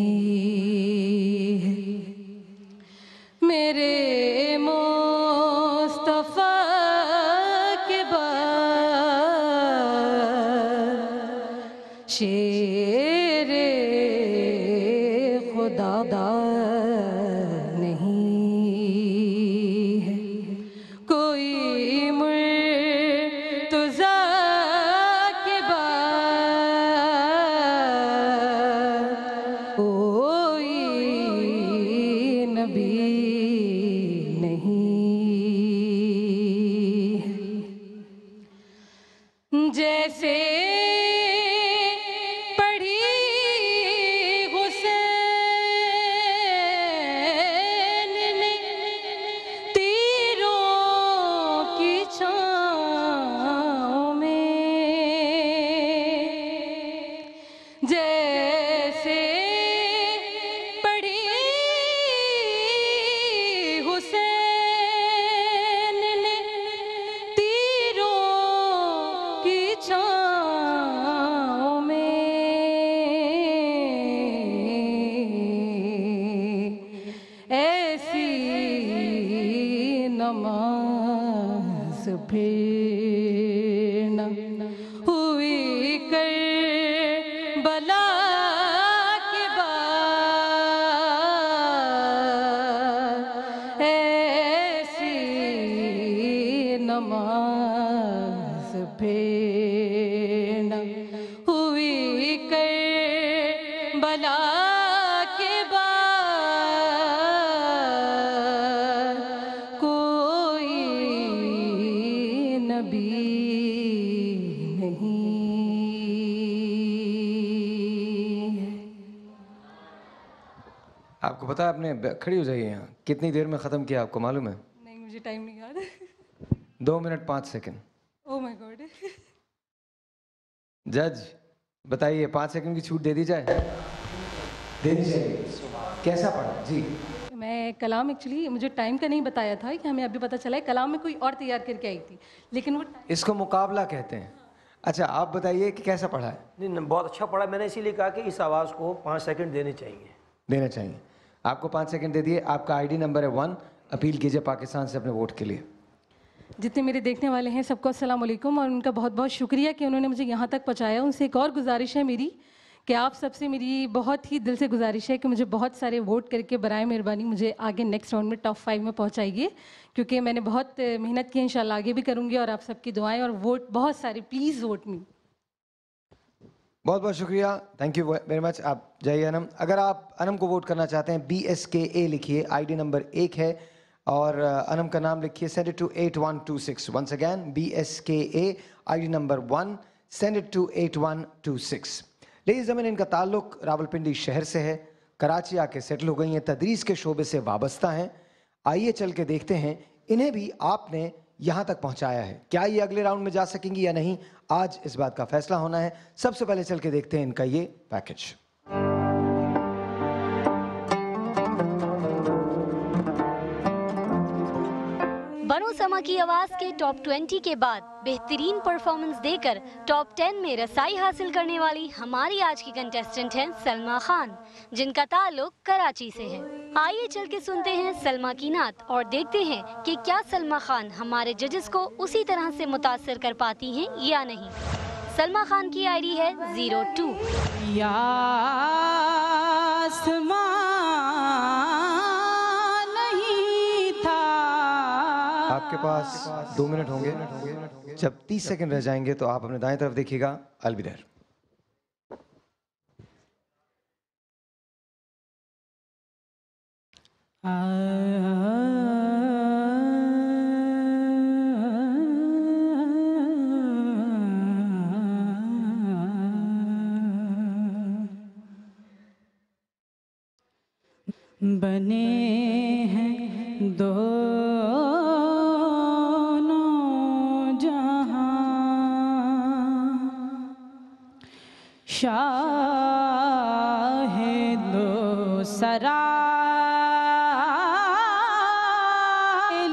ہے، میرے مصطفیٰ کے بعد شیر خدا نہیں ہے، کوئی مرتضیٰ کے بعد کوئی نبی نہیں ہے، جیسے آپ کو پتا ہے، آپ نے کھڑی ہو جائیے یہاں، کتنی دیر میں ختم کیا آپ کو معلوم ہے؟ نہیں مجھے ٹائم نہیں یاد. 2 منٹ 5 سیکنڈ. او مائی گاڈ. جج بتائیے 5 سیکنڈ کی چھوٹ دے دی جائے؟ دے دی جائے. کیسا پڑھا جی؟ میں کلام ایکچولی مجھے ٹائم کا نہیں بتایا تھا کہ ہمیں ابھی پتہ چلا ہے کلام میں کوئی اور تیار کر کے آئی تھی لیکن وہ اس کو مقابلہ کہتے ہیں. اچھا آپ بتائیے کہ کیسا پڑھا ہے؟ نہیں بہت اچھا پڑھا. میں نے اسی لیے کہا کہ اس آواز کو 5 سیکنڈ دینے چاہیے. دینا چاہیے. آپ کو 5 سیکنڈ دے دیے. آپ کا آئی ڈی نمبر ہے 1. اپیل کیجئے پاکستان سے اپنے ووٹ کے لیے. جتنے میرے دیکھنے والے ہیں سب کو السلام علیکم اور ان کا بہت بہت شکریہ کہ انہوں نے مجھے یہاں تک پہنچایا. ان سے ایک اور گزارش ہے میری کہ آپ سب سے میری بہت ہی دل سے گزارش ہے کہ مجھے بہت سارے ووٹ کر کے برائے مہربانی مجھے آگے نیکسٹ راؤنڈ میں ٹاپ 5 میں پہنچائیے کیونکہ میں نے بہت محنت کی. انشاءاللہ آگے بھی کروں گی اور آپ سب کی دعائیں اور ووٹ بہت سارے. پلیز ووٹ می. بہت بہت شکریہ. Thank you very much. آپ جائیے انم. اگر آپ انم کو ووٹ کرنا چاہتے ہیں BSKA لکھیے. آئی ڈی نمبر 1 ہے اور انم کا نام لکھیے. Send it to 8126. Once again BSKA I D number 1. Send it to 8126. Ladies زمین ان کا تعلق راولپنڈی شہر سے ہے. کراچی آ کے سیٹل ہو گئی ہیں. تدریس کے شعبے سے وابستہ ہیں. آئیے چل کے دیکھتے ہیں انہیں بھی آپ نے یہاں تک پہنچایا ہے. کیا یہ اگلے راؤنڈ میں جا سکیں گی یا نہیں؟ آج اس بات کا فیصلہ ہونا ہے. سب سے پہلے چل کے دیکھتے ہیں ان کا یہ پیکج. بنو سما کی آواز کے ٹاپ 20 کے بعد بہترین پرفارمنس دے کر ٹاپ 10 میں رسائی حاصل کرنے والی ہماری آج کی کنٹیسٹنٹ ہیں سلما خان جن کا تعلق کراچی سے ہے. آئیے چل کے سنتے ہیں سلما کی نعت اور دیکھتے ہیں کہ کیا سلما خان ہمارے ججز کو اسی طرح سے متاثر کر پاتی ہیں یا نہیں. سلما خان کی آئی ڈی ہے 02. یا آپ کے پاس 2 منٹ ہوں گے. جب 30 سیکنڈ رہ جائیں گے تو آپ اپنے دائیں طرف دیکھیے گا. I'll be there. بنے ہیں دونوں جہاں شاہ دو سرا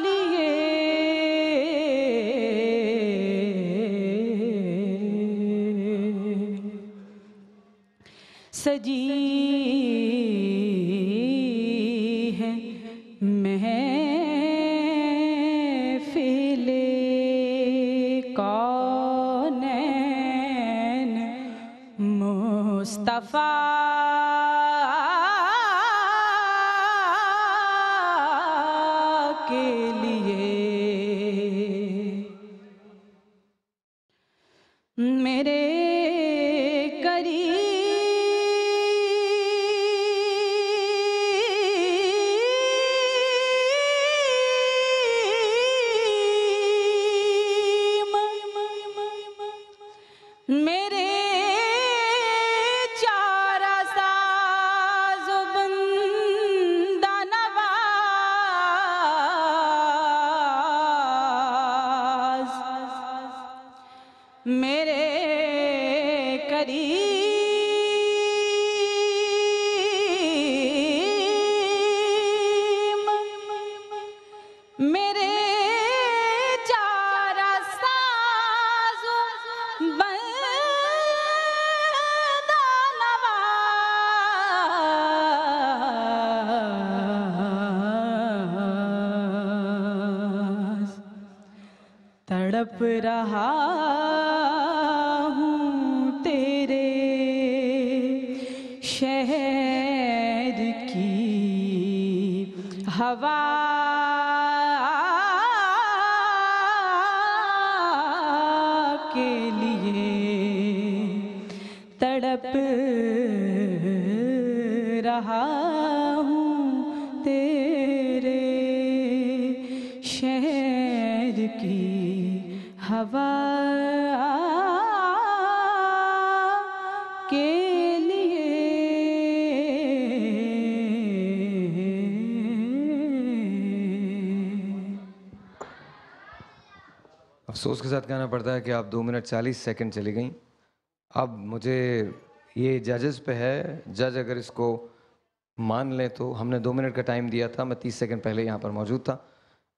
لیے سجی کے لیے میرے تڑپ رہا ہوں تیرے شہر کی ہوا کے لیے تڑپ رہا ہوں تیرے شہر کی ہوا کے لیے افسوس کے ساتھ کہنا پڑتا ہے کہ آپ 2 منٹ 40 سیکنڈ چلی گئیں. اب مجھے یہ ججز پہ ہے, جج اگر اس کو مان لیں تو ہم نے 2 منٹ کا ٹائم دیا تھا, میں 30 سیکنڈ پہلے یہاں پر موجود تھا,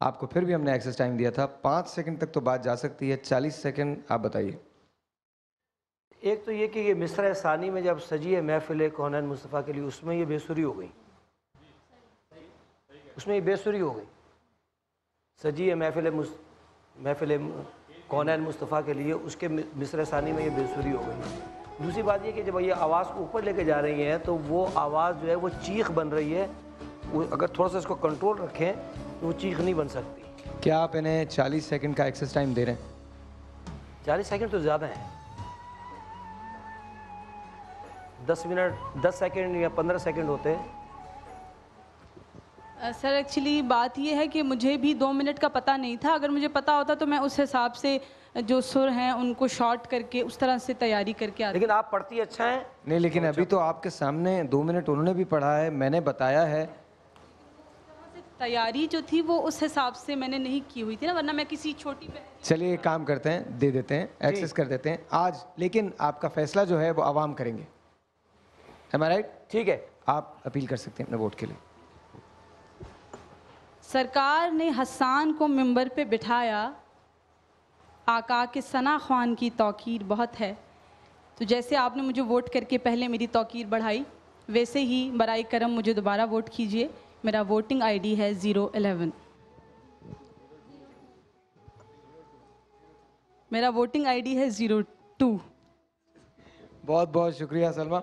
آپ کو پھر بھی ہم نے ایکسس ٹائم دیا تھا, 5 سیکنڈ تک تو بات جا سکتی ہے, 40 سیکنڈ آپ بتائیے. ایک تو یہ کہ یہ مصرع ثانی میں جب سجی ہے محفل کونین مصطفیٰ کے لیے, اس میں یہ بے سری ہو گئی, اس میں یہ بے سری ہو گئی. سجی ہے محفل کونین مصطفیٰ کے لیے, اس کے مصرع ثانی میں یہ بے سری ہو گئی. دوسری بات یہ کہ جب یہ آواز کو اوپر لے کے جا رہی ہیں تو وہ آواز جو ہے وہ چیخ بن رہی ہے, وہ اگر تھوڑا سا اس کو کنٹرول رکھیں تو وہ چیخ نہیں بن سکتی. کیا آپ انہیں 40 سیکنڈ کا ایکسس ٹائم دے رہے ہیں؟ 40 سیکنڈ تو زیادہ ہیں, 10 منٹ 10 سیکنڈ یا 15 سیکنڈ ہوتے ہیں. سر ایکچولی بات یہ ہے کہ مجھے بھی 2 منٹ کا پتہ نہیں تھا, اگر مجھے پتہ ہوتا تو میں اس حساب سے جو سر ہیں ان کو شارٹ کر کے اس طرح سے تیاری کر کے آتی. لیکن آپ پڑھتی اچھا ہیں. نہیں, لیکن ابھی تو آپ کے سامنے 2 منٹ انہوں نے بھی پڑھا ہے, میں نے بتایا ہے. تیاری جو تھی وہ اس حساب سے میں نے نہیں کی ہوئی تھی نا, ورنہ میں کسی چھوٹی پہ. چلیے ایک کام کرتے ہیں, دے دیتے ہیں, ایکسس کر دیتے ہیں آج, لیکن آپ کا فیصلہ جو ہے وہ عوام کریں گے. Am I right? ٹھیک ہے, آپ اپیل کر سکتے ہیں اپنے ووٹ کے لیے. سرکار نے حسان کو ممبر پہ بٹھایا, آقا کے ثنا خوان کی توقیر بہت ہے, تو جیسے آپ نے مجھے ووٹ کر کے پہلے میری توقیر بڑھائی, ویسے ہی برائے کرم مجھے دوبارہ ووٹ کیجئے. میرا ووٹنگ آئی ڈی ہے 011. میرا ووٹنگ آئی ڈی ہے 02. بہت بہت شکریہ سلمہ.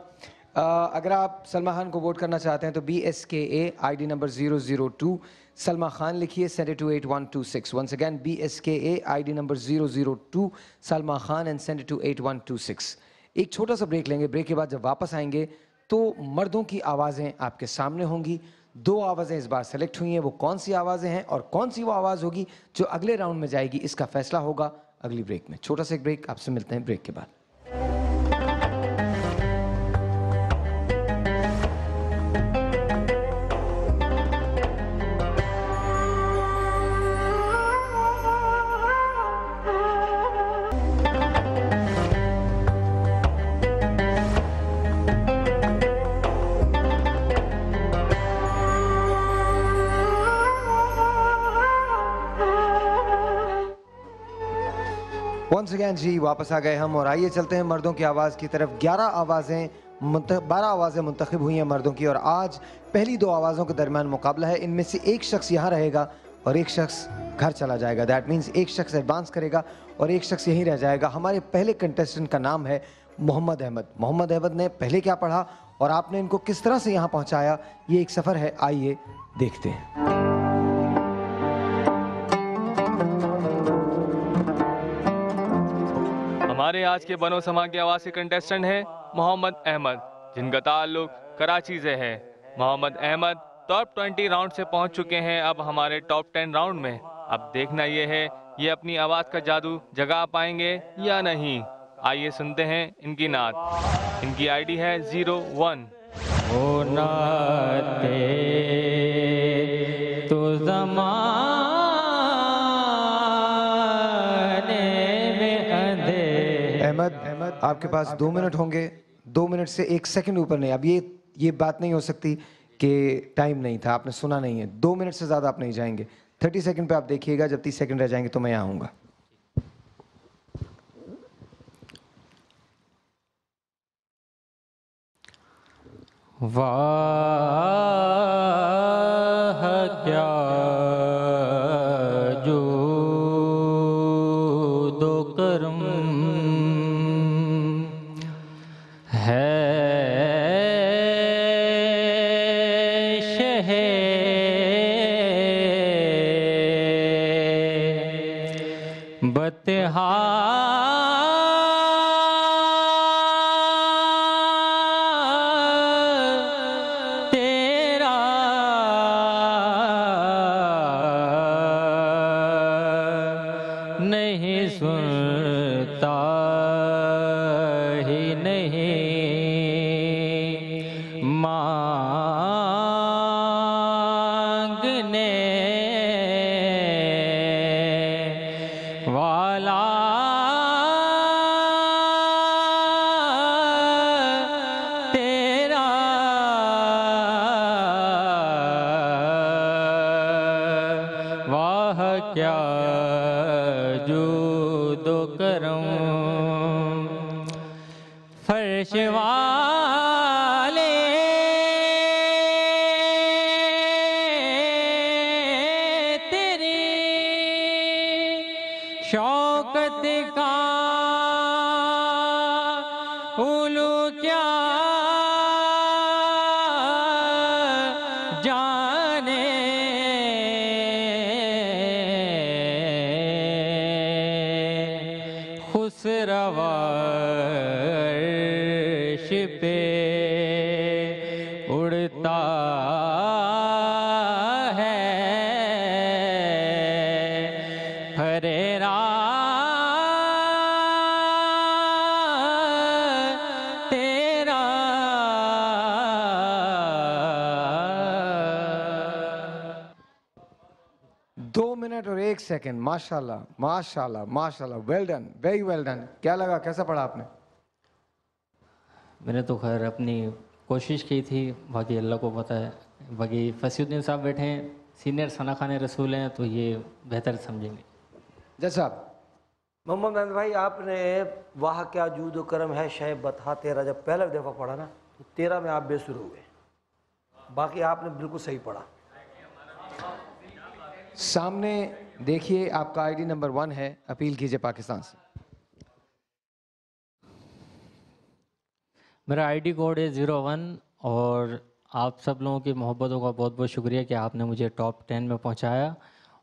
اگر آپ سلمہ خان کو ووٹ کرنا چاہتے ہیں تو BSKA I D number 002 Salma Khan لکھیے, send it to 8126. Once again BSKA I D number 002 Salma Khan and send it to 8126. ایک چھوٹا سا بریک لیں گے, بریک کے بعد جب واپس آئیں گے تو مردوں کی آوازیں آپ کے سامنے ہوں گی. 2 آوازیں اس بار سلیکٹ ہوئی ہیں, وہ کون سی آوازیں ہیں اور کون سی وہ آواز ہوگی جو اگلے راؤنڈ میں جائے گی, اس کا فیصلہ ہوگا اگلی بریک میں. چھوٹا سا ایک بریک, آپ سے ملتے ہیں بریک کے بعد. ونس اگین جی واپس آ گئے ہم, اور آئیے چلتے ہیں مردوں کی آواز کی طرف. 12 آوازیں منتخب ہوئی ہیں مردوں کی, اور آج پہلی 2 آوازوں کے درمیان مقابلہ ہے. ان میں سے ایک شخص یہاں رہے گا اور ایک شخص گھر چلا جائے گا. دیٹ مینس ایک شخص ایڈوانس کرے گا اور ایک شخص یہیں رہ جائے گا. ہمارے پہلے کنٹیسٹنٹ کا نام ہے محمد احمد. محمد احمد نے پہلے کیا پڑھا اور آپ نے ان کو کس طرح سے یہاں پہنچایا, یہ ایک سفر ہے, آئیے دیکھتے ہیں. ہمارے آج کے بنو سما کی آواز کے کنٹیسٹنٹ ہیں محمد احمد, جن کا تعلق کراچی سے ہے. محمد احمد ٹاپ 20 راؤنڈ سے پہنچ چکے ہیں اب ہمارے ٹاپ 10 راؤنڈ میں. اب دیکھنا یہ ہے یہ اپنی آواز کا جادو جگا پائیں گے یا نہیں. آئیے سنتے ہیں ان کی نعت. ان کی آئی ڈی ہے 01. او نعت تو زمان احمد آپ کے پاس 2 منٹ ہوں گے, 2 منٹ سے 1 سیکنڈ اوپر نہیں. اب یہ بات نہیں ہو سکتی کہ ٹائم نہیں تھا, آپ نے سنا نہیں ہے. 2 منٹ سے زیادہ آپ نہیں جائیں گے. 30 سیکنڈ پہ آپ دیکھیے گا, جب 30 سیکنڈ رہ جائیں گے تو میں یہاں ہوں گا. واہ کیا جو دو کرم ہے شہ بتہا والا کیا جود و کرم فرش والے تیری شوکت کا اولو کیا عرش پہ اڑتا ہے پھریرا تیرا 2 منٹ اور 1 سیکنڈ. ماشاءاللہ ماشاءاللہ ماشاءاللہ. Well done, very well done. کیا لگا, کیسا پڑھا آپ نے؟ میں نے تو خیر اپنی کوشش کی تھی, باقی اللہ کو پتہ ہے. باقی فصیح الدین صاحب بیٹھے ہیں, سینئر ثنا خان رسول ہیں, تو یہ بہتر سمجھیں گے. جج صاحب. محمد احمد بھائی, آپ نے واہ کیا جود و کرم ہے شے بتا تیرا جب پہلا دفعہ پڑھا نا تو 13 میں آپ بے سر ہو گئے. باقی آپ نے بالکل صحیح پڑھا. سامنے دیکھیے آپ کا آئی ڈی نمبر 1 ہے, اپیل کیجئے پاکستان سے. میرا آئی ڈی کوڈ ہے 01 اور آپ سب لوگوں کی محبتوں کا بہت بہت شکریہ کہ آپ نے مجھے ٹاپ 10 میں پہنچایا,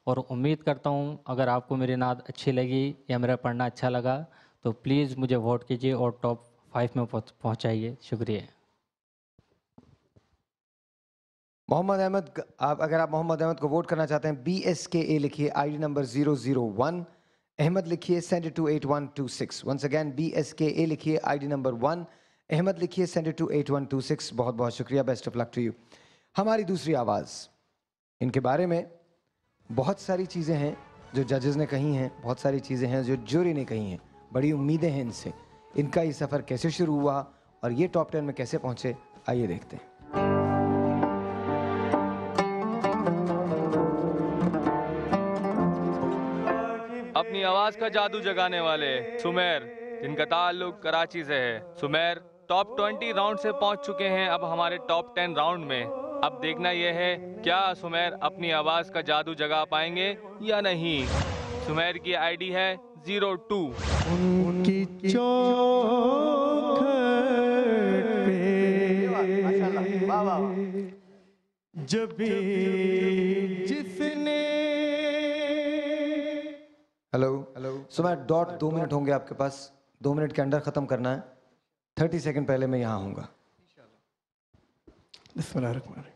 اور امید کرتا ہوں اگر آپ کو میری نعت اچھی لگی یا میرا پڑھنا اچھا لگا تو پلیز مجھے ووٹ کیجیے اور ٹاپ 5 میں پہنچائیے. شکریہ. محمد احمد, اگر آپ محمد احمد کو ووٹ کرنا چاہتے ہیں BSKA لکھیے, آئی ڈی نمبر 001. احمد لکھیے, send it to 8126. once again BSKA لکھیے, آئی ڈی نمبر 1. احمد لکھیے, send it to 8126. بہت بہت شکریہ, best of luck to you. ہماری دوسری آواز, ان کے بارے میں بہت ساری چیزیں ہیں جو ججز نے کہی ہیں, بہت ساری چیزیں ہیں جو جوری نے کہی ہیں. بڑی امیدیں ہیں ان سے. ان کا یہ سفر کیسے شروع ہوا اور یہ ٹاپ 10 میں کیسے پہنچے, آئیے دیکھتے ہیں. اپنی آواز کا جادو جگانے والے سمیر, جن کا تعلق کراچی سے ہے. سمیر ٹاپ 20 راؤنڈ سے پہنچ چکے ہیں اب ہمارے ٹاپ 10 راؤنڈ میں. اب دیکھنا یہ ہے کیا سمیر اپنی آواز کا جادو جگا پائیں گے یا نہیں. سمیر کی آئی ڈی ہے 02. ان کی چوکھٹ پہ جبھی جس نے. ہلو سمیر, ڈاٹ 2 منٹ ہوں گے آپ کے پاس, 2 منٹ کے اندر ختم کرنا ہے. 30 سیکنڈ پہلے میں یہاں ہوں گا. بسم اللہ الرحمن الرحیم.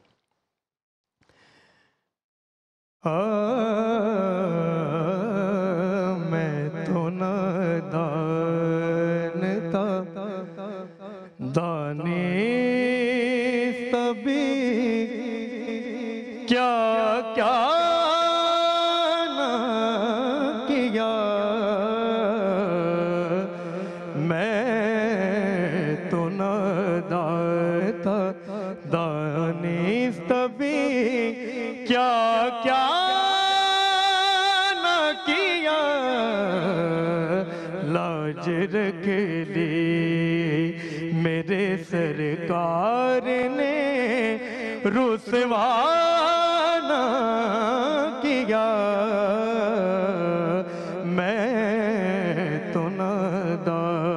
میں تو نادان تھا, دانست بھی کیا کیا کیا کیا نہ کیا, لاج رکھ لی میرے سرکار نے, رسوا نہ کیا. میں تو نادان,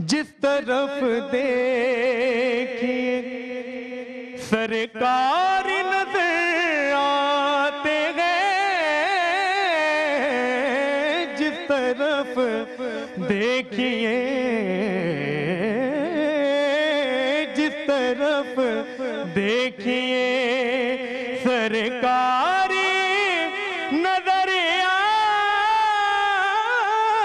جس طرف دیکھیے سرکار نظر آتے ہیں, جس طرف دیکھیے جس طرف دیکھیے سرکار نظر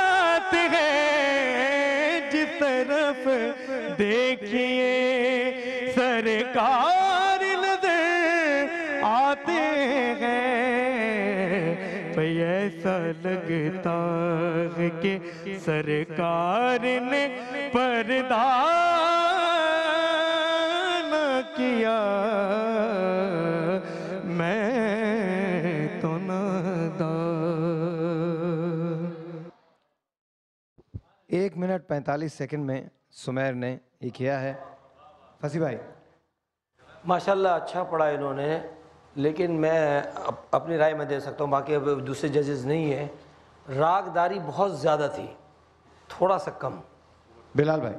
آتے ہیں, جس طرف دیکھیے سرکار ایسا لگتا ہے کہ سرکار نے پردہ نہ کیا. میں تو نادان. 1 منٹ 45 سیکنڈ میں سمیر نے یہ کیا ہے. فصیح بھائی ماشاءاللہ اچھا پڑھا انہوں نے، لیکن میں اپنی رائے میں دے سکتا ہوں، باقی اب دوسرے ججز نہیں ہیں. راگ داری بہت زیادہ تھی، تھوڑا سا کم. بلال بھائی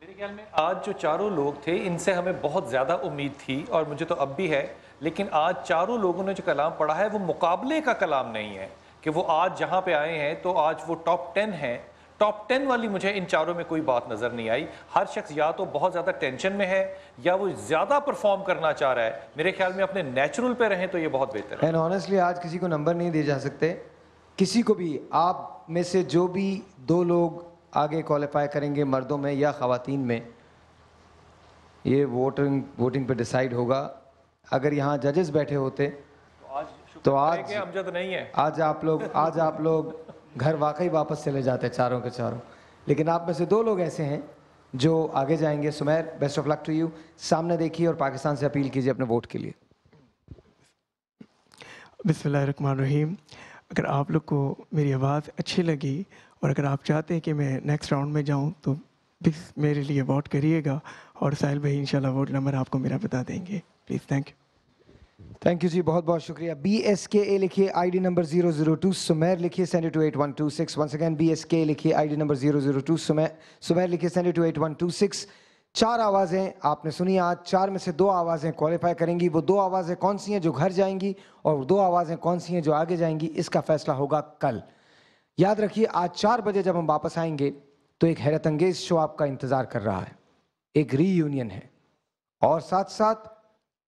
میرے خیال میں آج جو چاروں لوگ تھے ان سے ہمیں بہت زیادہ امید تھی اور مجھے تو اب بھی ہے، لیکن آج چاروں لوگوں نے جو کلام پڑھا ہے وہ مقابلے کا کلام نہیں ہے کہ وہ آج جہاں پہ آئے ہیں تو آج وہ ٹاپ 10 ہیں. ٹاپ 10 والی مجھے ان چاروں میں کوئی بات نظر نہیں آئی. ہر شخص یا تو بہت زیادہ ٹینشن میں ہے یا وہ زیادہ پرفارم کرنا چاہ رہا ہے. میرے خیال میں اپنے نیچرل پہ رہیں تو یہ بہت بہتر ہے. اینڈ آنیسٹلی آج کسی کو نمبر نہیں دیے جا سکتے. کسی کو بھی آپ میں سے جو بھی 2 لوگ آگے کوالیفائی کریں گے مردوں میں یا خواتین میں، یہ ووٹنگ پہ ڈیسائیڈ ہوگا. اگر یہاں ججز بیٹھے ہوتے تو آج امجد نہیں ہے. آج آپ لوگ گھر واقعی واپس چلے جاتے چاروں کے چاروں. لیکن آپ میں سے 2 لوگ ایسے ہیں جو آگے جائیں گے. Sameer best of luck to you. سامنے دیکھیے اور پاکستان سے اپیل کیجیے اپنے ووٹ کے لیے. بسم اللہ الرحمن الرحیم. اگر آپ لوگ کو میری آواز اچھی لگی اور اگر آپ چاہتے ہیں کہ میں نیکسٹ راؤنڈ میں جاؤں تو پلیز میرے لیے ووٹ کریے گا اور ساحل بھائی انشاءاللہ ووٹ نمبر آپ کو میرا بتا دیں گے. Please thank you. Thank you جی، بہت بہت شکریہ. BSKA لکھیے ID نمبر 002. سمیر لکھیے send it to 8126. once again BSKA لکھیے ID نمبر 002. سمیر لکھیے send it to 8126. 4 آوازیں آپ نے سنی آج. 4 میں سے 2 آوازیں کوالیفائی کریں گی. وہ 2 آوازیں کون سی ہیں جو گھر جائیں گی اور 2 آوازیں کون سی ہیں جو آگے جائیں گی، اس کا فیصلہ ہوگا کل. یاد رکھیے آج 4 بجے جب ہم واپس آئیں گے تو ایک حیرت انگیز شو آپ کا انتظار کر رہا ہے. ایک ری یونین ہے اور ساتھ ساتھ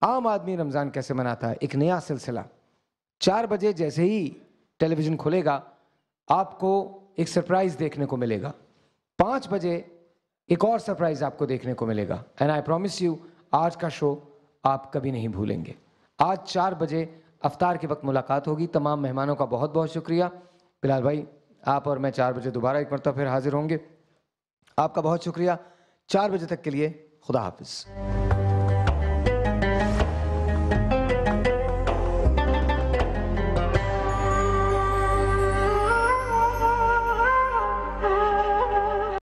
عام آدمی رمضان کیسے مناتا ہے، ایک نیا سلسلہ. 4 بجے جیسے ہی ٹیلی ویژن کھلے گا آپ کو ایک سرپرائز دیکھنے کو ملے گا. 5 بجے ایک اور سرپرائز آپ کو دیکھنے کو ملے گا. اینڈ آئی پرومس یو آج کا شو آپ کبھی نہیں بھولیں گے. آج 4 بجے افطار کے وقت ملاقات ہوگی. تمام مہمانوں کا بہت بہت شکریہ. بلال بھائی آپ اور میں 4 بجے دوبارہ ایک مرتبہ پھر حاضر ہوں گے. آپ کا بہت شکریہ. 4 بجے تک کے لیے خدا حافظ.